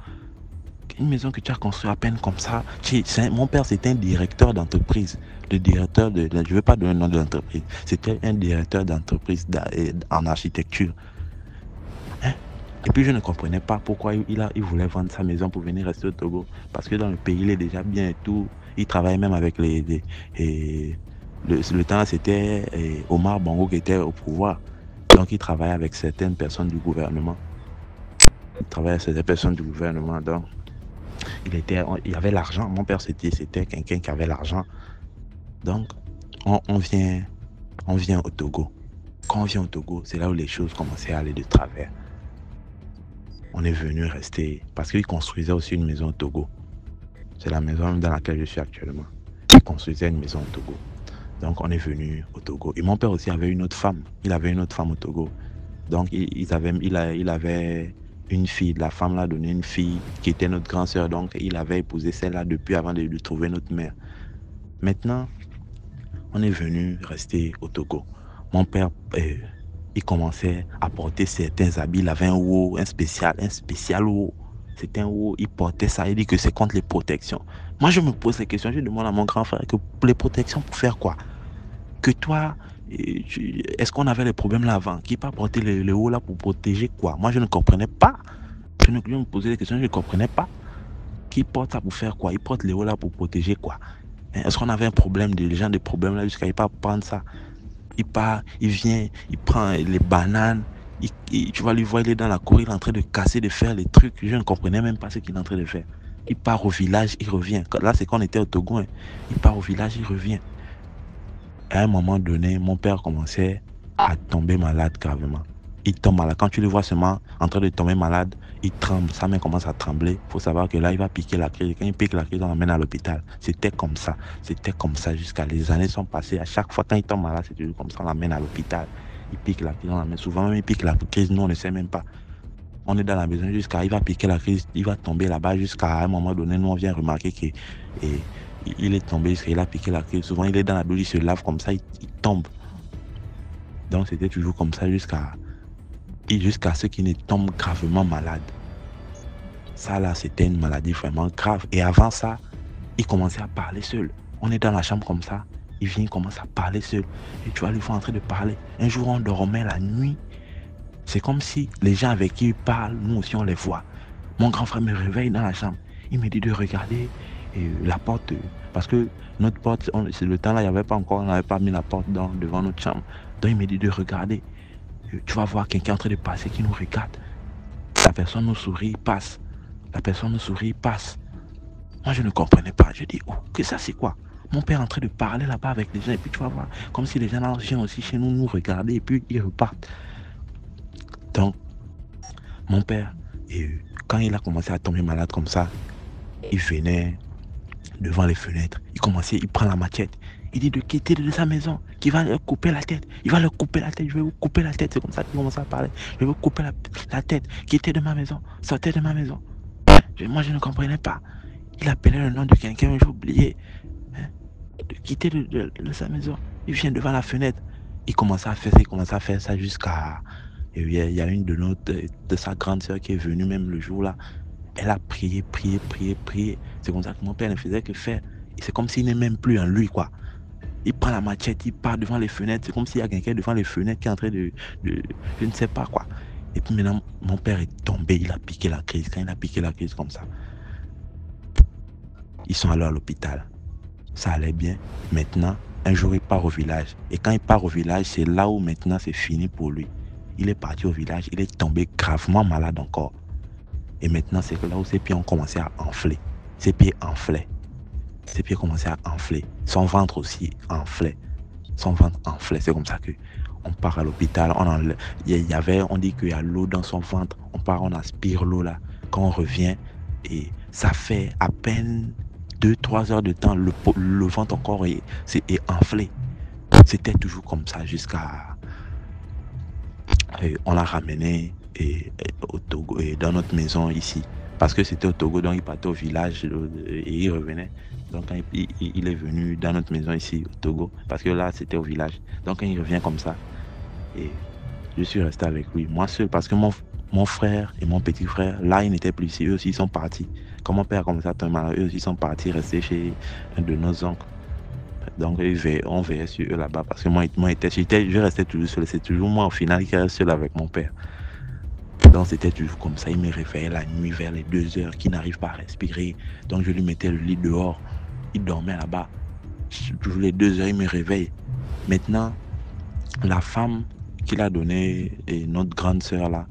Une maison que tu as construite à peine comme ça. Mon père, c'était un directeur d'entreprise. Le directeur je ne veux pas donner le nom de l'entreprise. C'était un directeur d'entreprise en architecture. Et puis je ne comprenais pas pourquoi il voulait vendre sa maison pour venir rester au Togo. Parce que dans le pays, il est déjà bien et tout. Il travaille même avec le temps, c'était Omar Bongo qui était au pouvoir. Donc il travaillait avec certaines personnes du gouvernement. Donc il avait l'argent. Mon père, c'était quelqu'un qui avait l'argent. Donc on vient au Togo. Quand on vient au Togo, c'est là où les choses commençaient à aller de travers. On est venu rester parce qu'il construisait aussi une maison au Togo. C'est la maison dans laquelle je suis actuellement. Il construisait une maison au Togo. Donc on est venu au Togo. Et mon père aussi avait une autre femme. Il avait une autre femme au Togo. Donc il avait une fille. La femme l'a donné une fille qui était notre grande sœur. Donc il avait épousé celle-là depuis avant de lui trouver notre mère. Maintenant, on est venu rester au Togo. Mon père... il commençait à porter certains habits. Il avait un haut, un spécial haut. C'était un haut, il portait ça. Il dit que c'est contre les protections. Moi, je me pose la question. Je demande à mon grand frère que les protections pour faire quoi? Que toi, est-ce qu'on avait les problèmes là avant? Qui pas porter le haut là pour protéger quoi? Moi, je ne comprenais pas. Je me posais des questions, je ne comprenais pas. Qui porte ça pour faire quoi? Il porte le haut là pour protéger quoi? Est-ce qu'on avait un problème, des gens des problèmes là jusqu'à il pas prendre ça? Il part, il vient, il prend les bananes. Tu vas lui voir, il est dans la cour, il est en train de casser, de faire les trucs. Je ne comprenais même pas ce qu'il est en train de faire. Il part au village, il revient. Là, c'est quand on était au Togo. Il part au village, il revient. À un moment donné, mon père commençait à tomber malade gravement. Il tombe malade. Quand tu le vois seulement en train de tomber malade, il tremble. Sa main commence à trembler. Il faut savoir que là, il va piquer la crise. Quand il pique la crise, on l'emmène à l'hôpital. C'était comme ça. C'était comme ça jusqu'à les années sont passées. À chaque fois, quand il tombe malade, c'est toujours comme ça. On l'emmène à l'hôpital. Il pique la crise, on l'emmène. Souvent, même il pique la crise. Nous, on ne sait même pas. On est dans la maison jusqu'à... Il va piquer la crise. Il va tomber là-bas jusqu'à un moment donné. Nous, on vient remarquer qu'il est tombé jusqu'à... Il a piqué la crise. Souvent, il est dans la douche, il se lave comme ça. Il tombe. Donc, c'était toujours comme ça jusqu'à ce qu'il ne tombe gravement malade. Ça là, c'était une maladie vraiment grave. Et avant ça, il commençait à parler seul. On est dans la chambre comme ça. Il vient, il commence à parler seul. Et tu vas lui voir en train de parler. Un jour, on dormait la nuit. C'est comme si les gens avec qui il parle, nous aussi, on les voit. Mon grand frère me réveille dans la chambre. Il me dit de regarder la porte. Parce que notre porte, c'est le temps là, il n'y avait pas encore, on n'avait pas mis la porte devant notre chambre. Donc il me dit de regarder. Tu vas voir quelqu'un en train de passer qui nous regarde. La personne nous sourit, il passe. La personne nous sourit, il passe. Moi, je ne comprenais pas. Je dis, oh, que ça, c'est quoi? Mon père est en train de parler là-bas avec les gens. Et puis, tu vas voir, comme si les gens là viennent aussi chez nous, nous regarder. Et puis, ils repartent. Donc, mon père, quand il a commencé à tomber malade comme ça, il venait devant les fenêtres. Il prend la machette. Il dit de quitter de sa maison, qu'il va leur couper la tête. Il va leur couper la tête, je vais vous couper la tête. C'est comme ça qu'il commence à parler. Je vais vous couper la tête. Quittez de ma maison, sortez de ma maison. Moi, je ne comprenais pas. Il appelait le nom de quelqu'un, j'ai oublié. De quitter de sa maison. Il vient devant la fenêtre. Il commençait à faire ça jusqu'à... Il y a une de sa grande sœur qui est venue même le jour là. Elle a prié. C'est comme ça que mon père ne faisait que faire. C'est comme s'il n'est même plus en lui, quoi. Il prend la machette, il part devant les fenêtres. C'est comme s'il y a quelqu'un devant les fenêtres qui est en train de... Je ne sais pas, quoi. Et puis maintenant, mon père est tombé. Il a piqué la crise. Quand il a piqué la crise comme ça, ils sont allés à l'hôpital. Ça allait bien. Maintenant, un jour, il part au village. Et quand il part au village, c'est là où maintenant c'est fini pour lui. Il est parti au village. Il est tombé gravement malade encore. Et maintenant, c'est là où ses pieds ont commencé à enfler. Ses pieds enflaient. Ses pieds commençaient à enfler. Son ventre aussi enflait. Son ventre enflait. C'est comme ça que on part à l'hôpital. On dit qu'il y a l'eau dans son ventre. On part, on aspire l'eau là. Quand on revient, et ça fait à peine 2-3 heures de temps. Le ventre encore est enflé. C'était toujours comme ça jusqu'à... on l'a ramené au Togo, et dans notre maison ici. Parce que c'était au Togo, donc il partait au village et il revenait. Donc quand il est venu dans notre maison ici au Togo, parce que là c'était au village. Donc quand il revient comme ça, et je suis resté avec lui, moi seul, parce que mon frère et mon petit frère, là ils n'étaient plus ici, eux aussi ils sont partis. Quand mon père a commencé à tomber malade, eux aussi sont partis rester chez un de nos oncles. Donc on veillait sur eux là-bas, parce que je restais toujours seul. C'est toujours moi au final qui reste seul avec mon père. Donc c'était toujours comme ça. Il me réveillait la nuit vers les 2 heures, qu'il n'arrive pas à respirer. Donc je lui mettais le lit dehors. Il dormait là-bas. Toujours les 2 heures, il me réveille. Maintenant, la femme qu'il a donnée, et notre grande sœur là,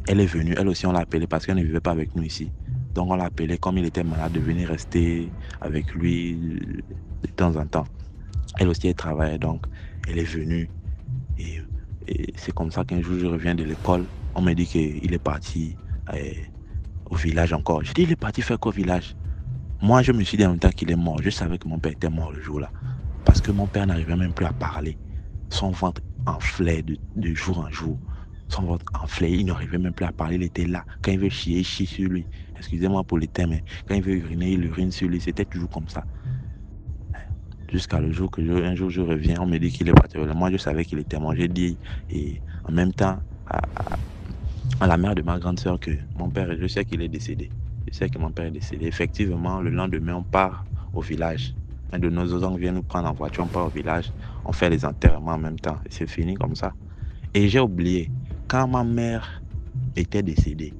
elle est venue. Elle aussi, on l'a appelée parce qu'elle ne vivait pas avec nous ici. Donc on l'a appelée comme il était malade, de venir rester avec lui de temps en temps. Elle aussi, elle travaillait, donc elle est venue. Et c'est comme ça qu'un jour, je reviens de l'école. On me dit qu'il est parti au village encore. Je dis, il est parti faire quoi au village? Moi, je me suis dit en même temps qu'il est mort. Je savais que mon père était mort le jour-là. Parce que mon père n'arrivait même plus à parler. Son ventre enflait de jour en jour. Son ventre enflait. Il n'arrivait même plus à parler. Il était là. Quand il veut chier, il chie sur lui. Excusez-moi pour les termes, mais quand il veut uriner, il urine sur lui. C'était toujours comme ça. Jusqu'à le jour un jour je reviens, on me dit qu'il est parti. Moi, je savais qu'il était mort. J'ai dit, et en même temps, à la mère de ma grande sœur que mon père, je sais qu'il est décédé. Je sais que mon père est décédé. Effectivement, le lendemain, on part au village. Un de nos oncles vient nous prendre en voiture, on part au village. On fait les enterrements en même temps. Et c'est fini comme ça. Et j'ai oublié, quand ma mère était décédée,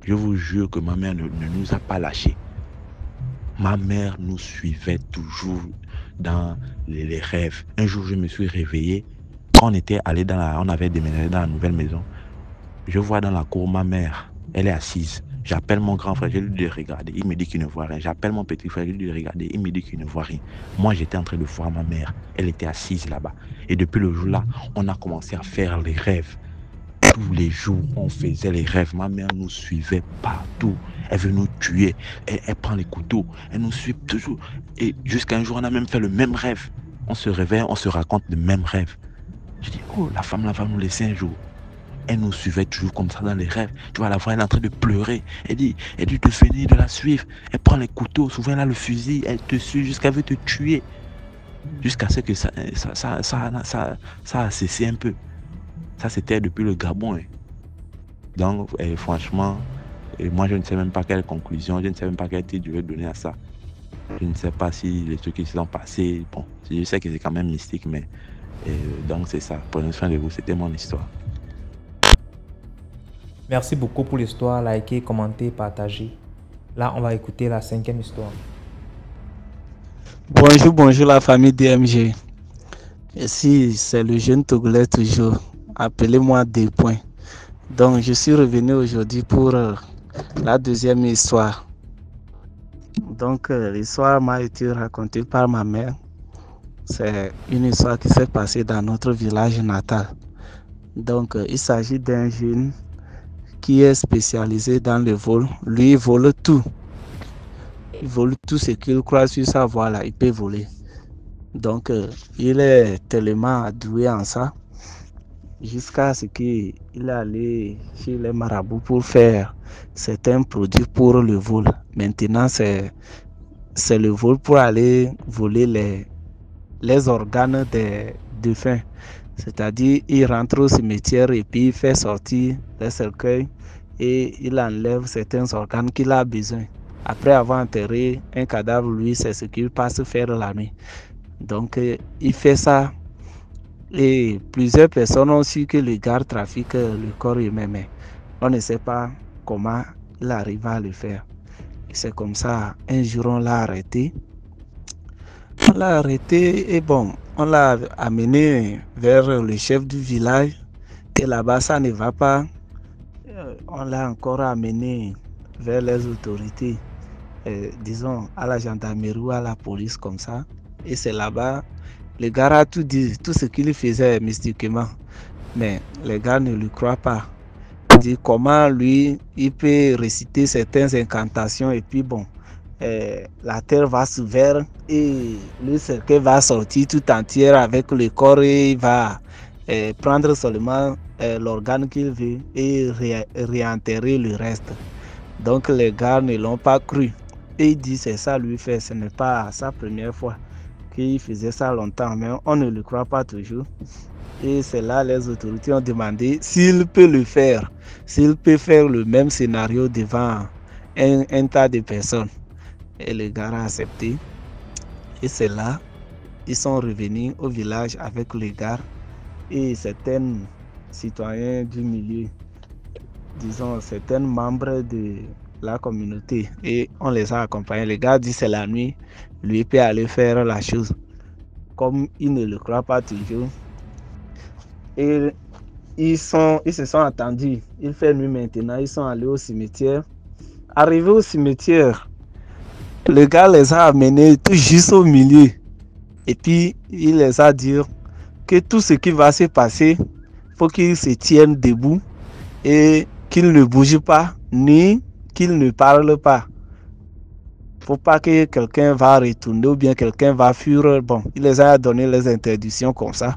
je vous jure que ma mère ne nous a pas lâchés. Ma mère nous suivait toujours dans les rêves. Un jour, je me suis réveillé. Quand on était allé on avait déménagé dans la nouvelle maison. Je vois dans la cour ma mère. Elle est assise. J'appelle mon grand frère, je lui dis de regarder. Il me dit qu'il ne voit rien. J'appelle mon petit frère, je lui dis de regarder. Il me dit qu'il ne voit rien. Moi, j'étais en train de voir ma mère. Elle était assise là-bas. Et depuis le jour-là, on a commencé à faire les rêves. Tous les jours, on faisait les rêves. Ma mère nous suivait partout. Elle veut nous tuer. Elle prend les couteaux. Elle nous suit toujours. Et jusqu'à un jour, on a même fait le même rêve. On se réveille, on se raconte le même rêve. Je dis, oh, la femme là va nous laisser un jour. Elle nous suivait toujours comme ça dans les rêves. Tu vas la voir, elle est en train de pleurer. Elle dit de venir, de la suivre. Elle prend les couteaux, souvent elle a le fusil. Elle te suit jusqu'à veut te tuer. Jusqu'à ce que ça a cessé un peu. Ça, c'était depuis le Gabon. Hein. Donc, franchement, moi, je ne sais même pas quelle conclusion, je ne sais même pas quel titre je vais donner à ça. Je ne sais pas si les trucs qui se sont passés, bon, je sais que c'est quand même mystique, mais donc c'est ça. Prenez soin de vous, c'était mon histoire. Merci beaucoup pour l'histoire. Likez, commentez, partagez. Là, on va écouter la 5e histoire. Bonjour la famille DMG. Ici, c'est le jeune Togolais toujours. Appelez-moi des points. Donc, je suis revenu aujourd'hui pour la 2e histoire. Donc, l'histoire m'a été racontée par ma mère. C'est une histoire qui s'est passée dans notre village natal. Donc, il s'agit d'un jeune qui est spécialisé dans le vol. Lui, il vole tout. Il vole tout ce qu'il croit sur sa voie là. Il peut voler. Donc, il est tellement doué en ça. Jusqu'à ce qu'il est allé chez les marabouts pour faire certains produits pour le vol. Maintenant, c'est le vol pour aller voler les organes des défunts. C'est-à-dire, il rentre au cimetière et puis il fait sortir les cercueils et il enlève certains organes qu'il a besoin. Après avoir enterré un cadavre, lui, c'est ce qu'il passe faire la nuit. Donc, il fait ça. Et plusieurs personnes ont su que le gars trafique le corps humain, mais on ne sait pas comment il arrive à le faire. C'est comme ça, un jour, on l'a arrêté. On l'a arrêté et bon, on l'a amené vers le chef du village. Et là-bas, ça ne va pas. On l'a encore amené vers les autorités, disons à la gendarmerie ou à la police comme ça. Et c'est là-bas, le gars a tout dit, tout ce qu'il faisait mystiquement. Mais les gars ne lui croient pas. Il dit comment lui, il peut réciter certaines incantations et puis bon, la terre va s'ouvrir et le cercueil va sortir tout entier avec le corps et il va prendre seulement l'organe qu'il veut et réenterrer le reste. Donc les gars ne l'ont pas cru. Et il dit c'est ça lui fait, ce n'est pas sa première fois qu'il faisait ça longtemps, mais on ne le croit pas toujours. Et c'est là les autorités ont demandé s'il peut le faire, s'il peut faire le même scénario devant un tas de personnes. Et le gars a accepté. Et c'est là, ils sont revenus au village avec les gars et certains citoyens du milieu, disons certains membres de la communauté. Et on les a accompagnés. Les gars disent c'est la nuit, lui peut aller faire la chose. Comme ils ne le croient pas toujours. Et ils se sont attendus. Il fait nuit maintenant. Ils sont allés au cimetière. Arrivés au cimetière, le gars les a amenés tout juste au milieu. Et puis, il les a dit que tout ce qui va se passer, il faut qu'ils se tiennent debout et qu'ils ne bougent pas, ni qu'ils ne parlent pas. Il ne faut pas que quelqu'un va retourner ou bien quelqu'un va fuir. Bon, il les a donné les interdictions comme ça.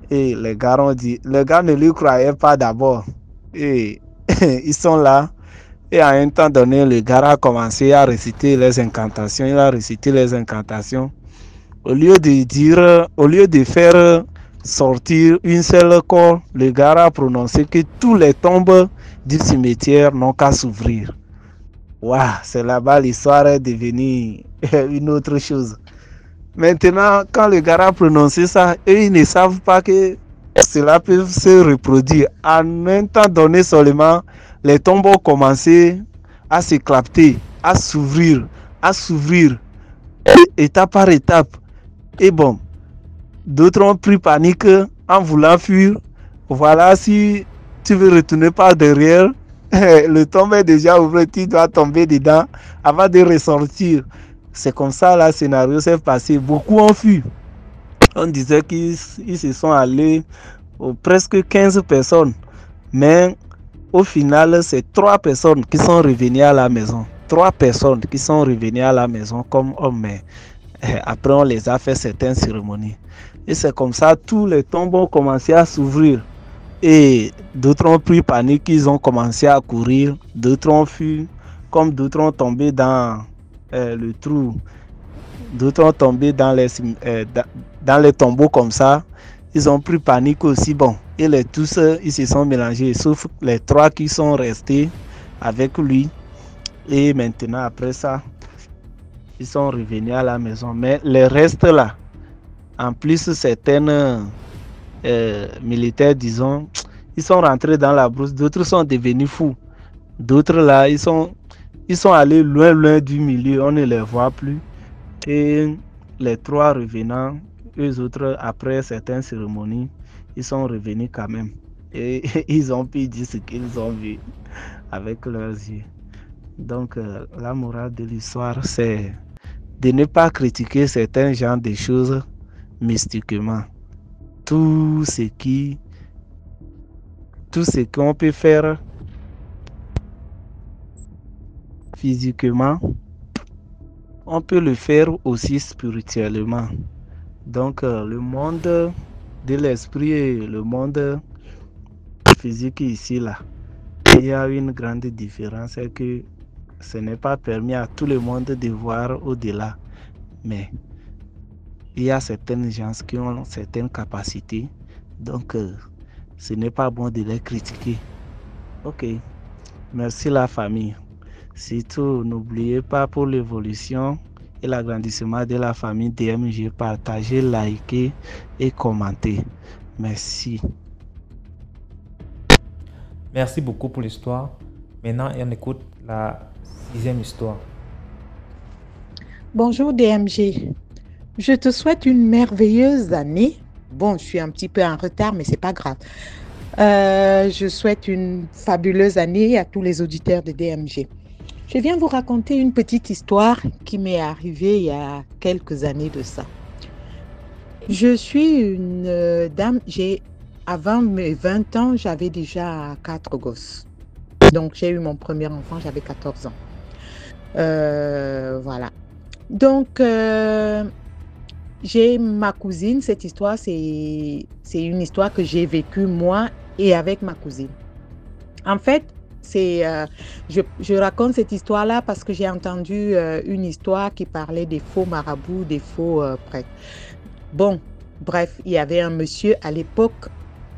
Et les gars ont dit, les gars ne lui croyaient pas d'abord. Et ils sont là. Et à un temps donné, le gars a commencé à réciter les incantations. Il a récité les incantations. Au lieu de faire sortir une seule corps, le gars a prononcé que tous les tombes du cimetière n'ont qu'à s'ouvrir. Waouh, c'est là-bas l'histoire est devenue une autre chose. Maintenant, quand le gars a prononcé ça, eux, ils ne savent pas que cela peut se reproduire. En un temps donné seulement, les tombes ont commencé à s'éclater, à s'ouvrir, étape par étape. Et bon, d'autres ont pris panique en voulant fuir. Voilà, si tu veux retourner par derrière, le tombe est déjà ouvert, tu dois tomber dedans avant de ressortir. C'est comme ça, le scénario s'est passé. Beaucoup ont fui. On disait qu'ils se sont allés, presque 15 personnes. Mais au final, c'est 3 personnes qui sont revenues à la maison. 3 personnes qui sont revenues à la maison comme hommes. Mais après, on les a fait certaines cérémonies. Et c'est comme ça, tous les tombeaux ont commencé à s'ouvrir. Et d'autres ont pris panique, ils ont commencé à courir. D'autres ont fui, comme d'autres ont tombé dans le trou. D'autres ont tombé dans les tombeaux comme ça. Ils ont pris panique aussi. Bon, et tous, ils se sont mélangés, sauf les 3 qui sont restés avec lui. Et maintenant, après ça, ils sont revenus à la maison. Mais les restes là, en plus, certains militaires, disons, ils sont rentrés dans la brousse. D'autres sont devenus fous. D'autres là, ils sont allés loin du milieu. On ne les voit plus. Et les 3 revenants, eux autres, après certaines cérémonies, ils sont revenus quand même. Et ils ont pu dire ce qu'ils ont vu avec leurs yeux. Donc, la morale de l'histoire, c'est de ne pas critiquer certains genres de choses mystiquement. Tout ce qu'on peut faire physiquement, on peut le faire aussi spirituellement. Donc, le monde de l'esprit et le monde physique ici, là, il y a une grande différence, c'est que ce n'est pas permis à tout le monde de voir au-delà. Mais il y a certaines gens qui ont certaines capacités. Donc, ce n'est pas bon de les critiquer. Ok, merci la famille. Surtout, n'oubliez pas pour l'évolution et l'agrandissement de la famille DMG, partagez, likez et commentez. Merci. Merci beaucoup pour l'histoire. Maintenant, on écoute la 6e histoire. Bonjour DMG. Je te souhaite une merveilleuse année. Bon, je suis un petit peu en retard, mais c'est pas grave. Je souhaite une fabuleuse année à tous les auditeurs de DMG. Je viens vous raconter une petite histoire qui m'est arrivée il y a quelques années de ça. Je suis une dame, avant mes 20 ans, j'avais déjà 4 gosses. Donc, j'ai eu mon premier enfant, j'avais 14 ans. Voilà. Donc, j'ai ma cousine. Cette histoire, c'est une histoire que j'ai vécue moi et avec ma cousine. En fait, je raconte cette histoire-là parce que j'ai entendu une histoire qui parlait des faux marabouts, des faux prêtres. Bon, bref, il y avait un monsieur à l'époque,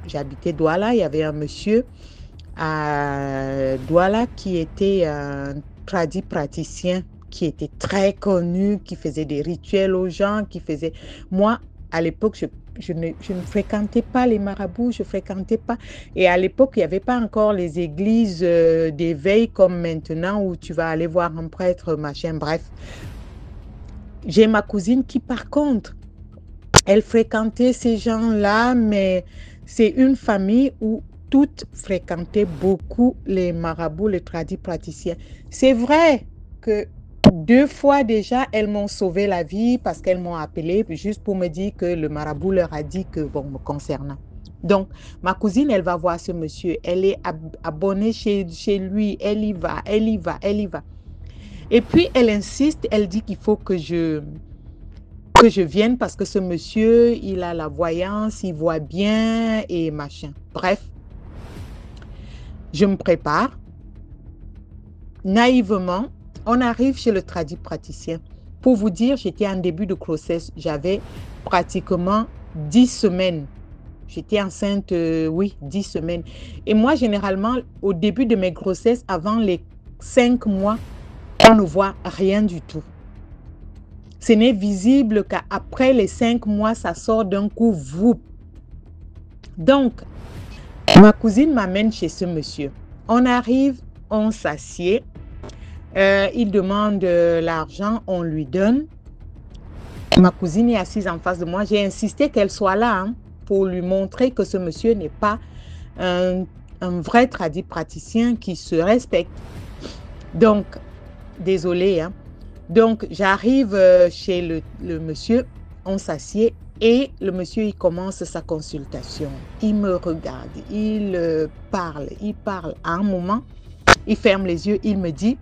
j'habitais Douala, il y avait un monsieur à Douala qui était un praticien, qui était très connu, qui faisait des rituels aux gens, qui faisait... Moi, à l'époque, je ne fréquentais pas les marabouts, je ne fréquentais pas. Et à l'époque, il n'y avait pas encore les églises d'éveil comme maintenant où tu vas aller voir un prêtre, machin, bref. J'ai ma cousine qui, par contre, elle fréquentait ces gens-là, mais c'est une famille où toutes fréquentaient beaucoup les marabouts, les praticiens. C'est vrai que 2 fois déjà, elles m'ont sauvé la vie parce qu'elles m'ont appelé juste pour me dire que le marabout leur a dit que, bon, me concernant. Donc, ma cousine, elle va voir ce monsieur. Elle est abonnée chez lui. Elle y va. Et puis, elle insiste. Elle dit qu'il faut que je vienne parce que ce monsieur, il a la voyance, il voit bien et machin. Bref, je me prépare. Naïvement, on arrive chez le praticien. Pour vous dire, j'étais en début de grossesse. J'avais pratiquement 10 semaines. J'étais enceinte, 10 semaines. Et moi, généralement, au début de mes grossesses, avant les 5 mois, on ne voit rien du tout. Ce n'est visible qu'après les 5 mois, ça sort d'un coup, vous. Donc, ma cousine m'amène chez ce monsieur. On arrive, on s'assied. Il demande l'argent, on lui donne. Ma cousine est assise en face de moi. J'ai insisté qu'elle soit là pour lui montrer que ce monsieur n'est pas un vrai praticien qui se respecte. Donc, désolée. Donc, j'arrive chez le monsieur, on s'assied et le monsieur, il commence sa consultation. Il me regarde, il parle. À un moment, il ferme les yeux, il me dit: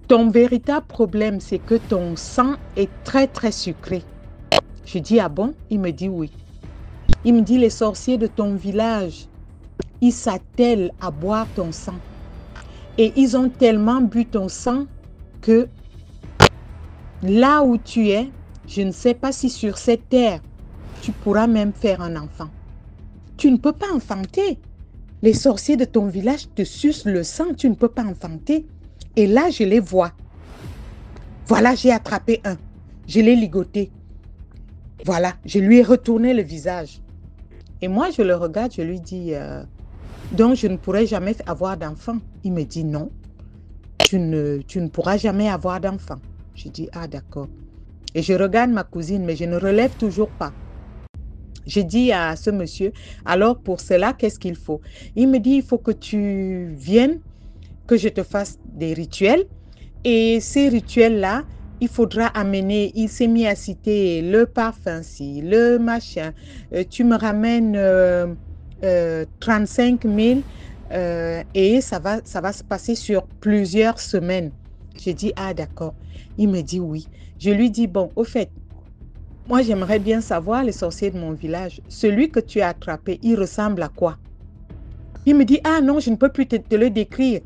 ton véritable problème, c'est que ton sang est très, très sucré. Je dis: ah bon? Il me dit oui. Il me dit: les sorciers de ton village, ils s'attellent à boire ton sang. Et ils ont tellement bu ton sang que là où tu es, je ne sais pas si sur cette terre, tu pourras même faire un enfant. Tu ne peux pas enfanter. Les sorciers de ton village te sucent le sang, tu ne peux pas enfanter. Et là, je les vois. Voilà, j'ai attrapé un. Je l'ai ligoté. Voilà, je lui ai retourné le visage. Et moi, je le regarde, je lui dis, donc je ne pourrai jamais avoir d'enfant. Il me dit non, tu ne pourras jamais avoir d'enfant. Je dis, ah d'accord. Et je regarde ma cousine, mais je ne relève toujours pas. Je dis à ce monsieur, alors pour cela, qu'est-ce qu'il faut? Il me dit, il faut que tu viennes, que je te fasse des rituels. Et ces rituels-là, il faudra amener, il s'est mis à citer le parfum-ci, le machin. Tu me ramènes 35 000 et ça va se passer sur plusieurs semaines. J'ai dit, ah d'accord. Il me dit oui. Je lui dis, bon, au fait, moi j'aimerais bien savoir les sorciers de mon village. Celui que tu as attrapé, il ressemble à quoi? Il me dit, ah non, je ne peux plus te le décrire.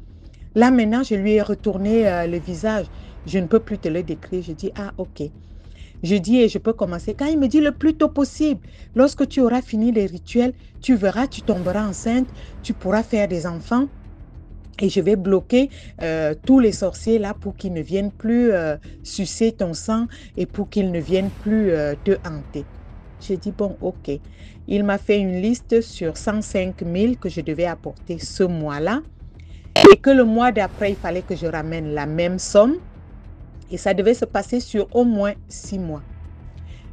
Là maintenant, je lui ai retourné le visage. Je ne peux plus te le décrire. Je dis, ah ok. Je dis, et je peux commencer. Quand il me dit le plus tôt possible, lorsque tu auras fini les rituels, tu verras, tu tomberas enceinte, tu pourras faire des enfants. Et je vais bloquer tous les sorciers là pour qu'ils ne viennent plus sucer ton sang et pour qu'ils ne viennent plus te hanter. J'ai dit, bon, ok. Il m'a fait une liste sur 105 000 que je devais apporter ce mois-là et que le mois d'après, il fallait que je ramène la même somme et ça devait se passer sur au moins 6 mois.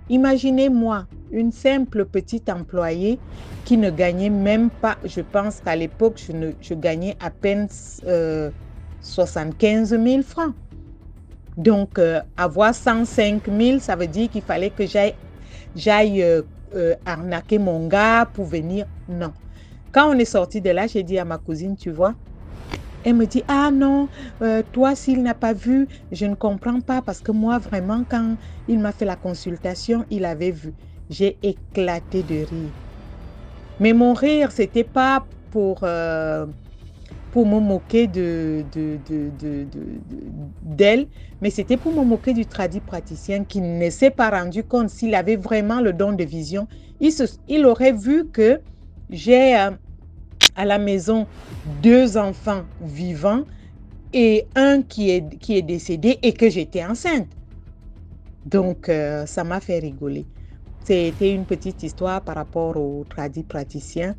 Imaginez-moi, une simple petite employée qui ne gagnait même pas, je pense qu'à l'époque, je gagnais à peine 75 000 francs. Donc, avoir 105 000, ça veut dire qu'il fallait que j'aille arnaquer mon gars pour venir. Non. Quand on est sorti de là, j'ai dit à ma cousine, tu vois, elle me dit, ah non, toi, s'il n'a pas vu, je ne comprends pas parce que moi, vraiment, quand il m'a fait la consultation, il avait vu. J'ai éclaté de rire. Mais mon rire, ce n'était pas pour me moquer d'elle, mais c'était pour me moquer du tradipraticien qui ne s'est pas rendu compte s'il avait vraiment le don de vision. Il aurait vu que j'ai à la maison 2 enfants vivants et un qui est décédé et que j'étais enceinte. Donc, ça m'a fait rigoler. C'était une petite histoire par rapport au tradipraticien.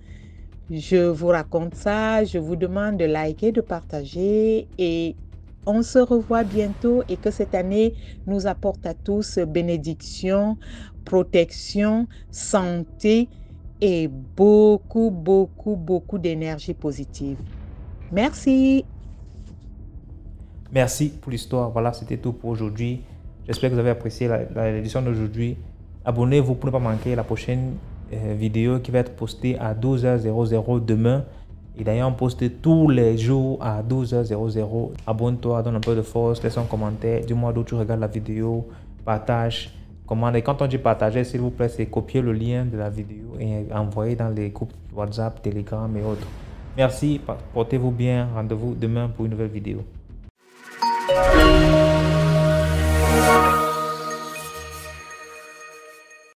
Je vous raconte ça, je vous demande de liker, de partager et on se revoit bientôt et que cette année nous apporte à tous bénédiction, protection, santé et beaucoup, beaucoup, beaucoup d'énergie positive. Merci. Merci pour l'histoire. Voilà, c'était tout pour aujourd'hui. J'espère que vous avez apprécié l'édition d'aujourd'hui. Abonnez-vous pour ne pas manquer la prochaine vidéo qui va être postée à 12h00 demain. Et d'ailleurs, on poste tous les jours à 12h00. Abonne-toi, donne un peu de force, laisse un commentaire. Dis-moi d'où tu regardes la vidéo, partage, commande. Et quand on dit partager, s'il vous plaît, c'est copier le lien de la vidéo et envoyer dans les groupes WhatsApp, Telegram et autres. Merci, portez-vous bien. Rendez-vous demain pour une nouvelle vidéo.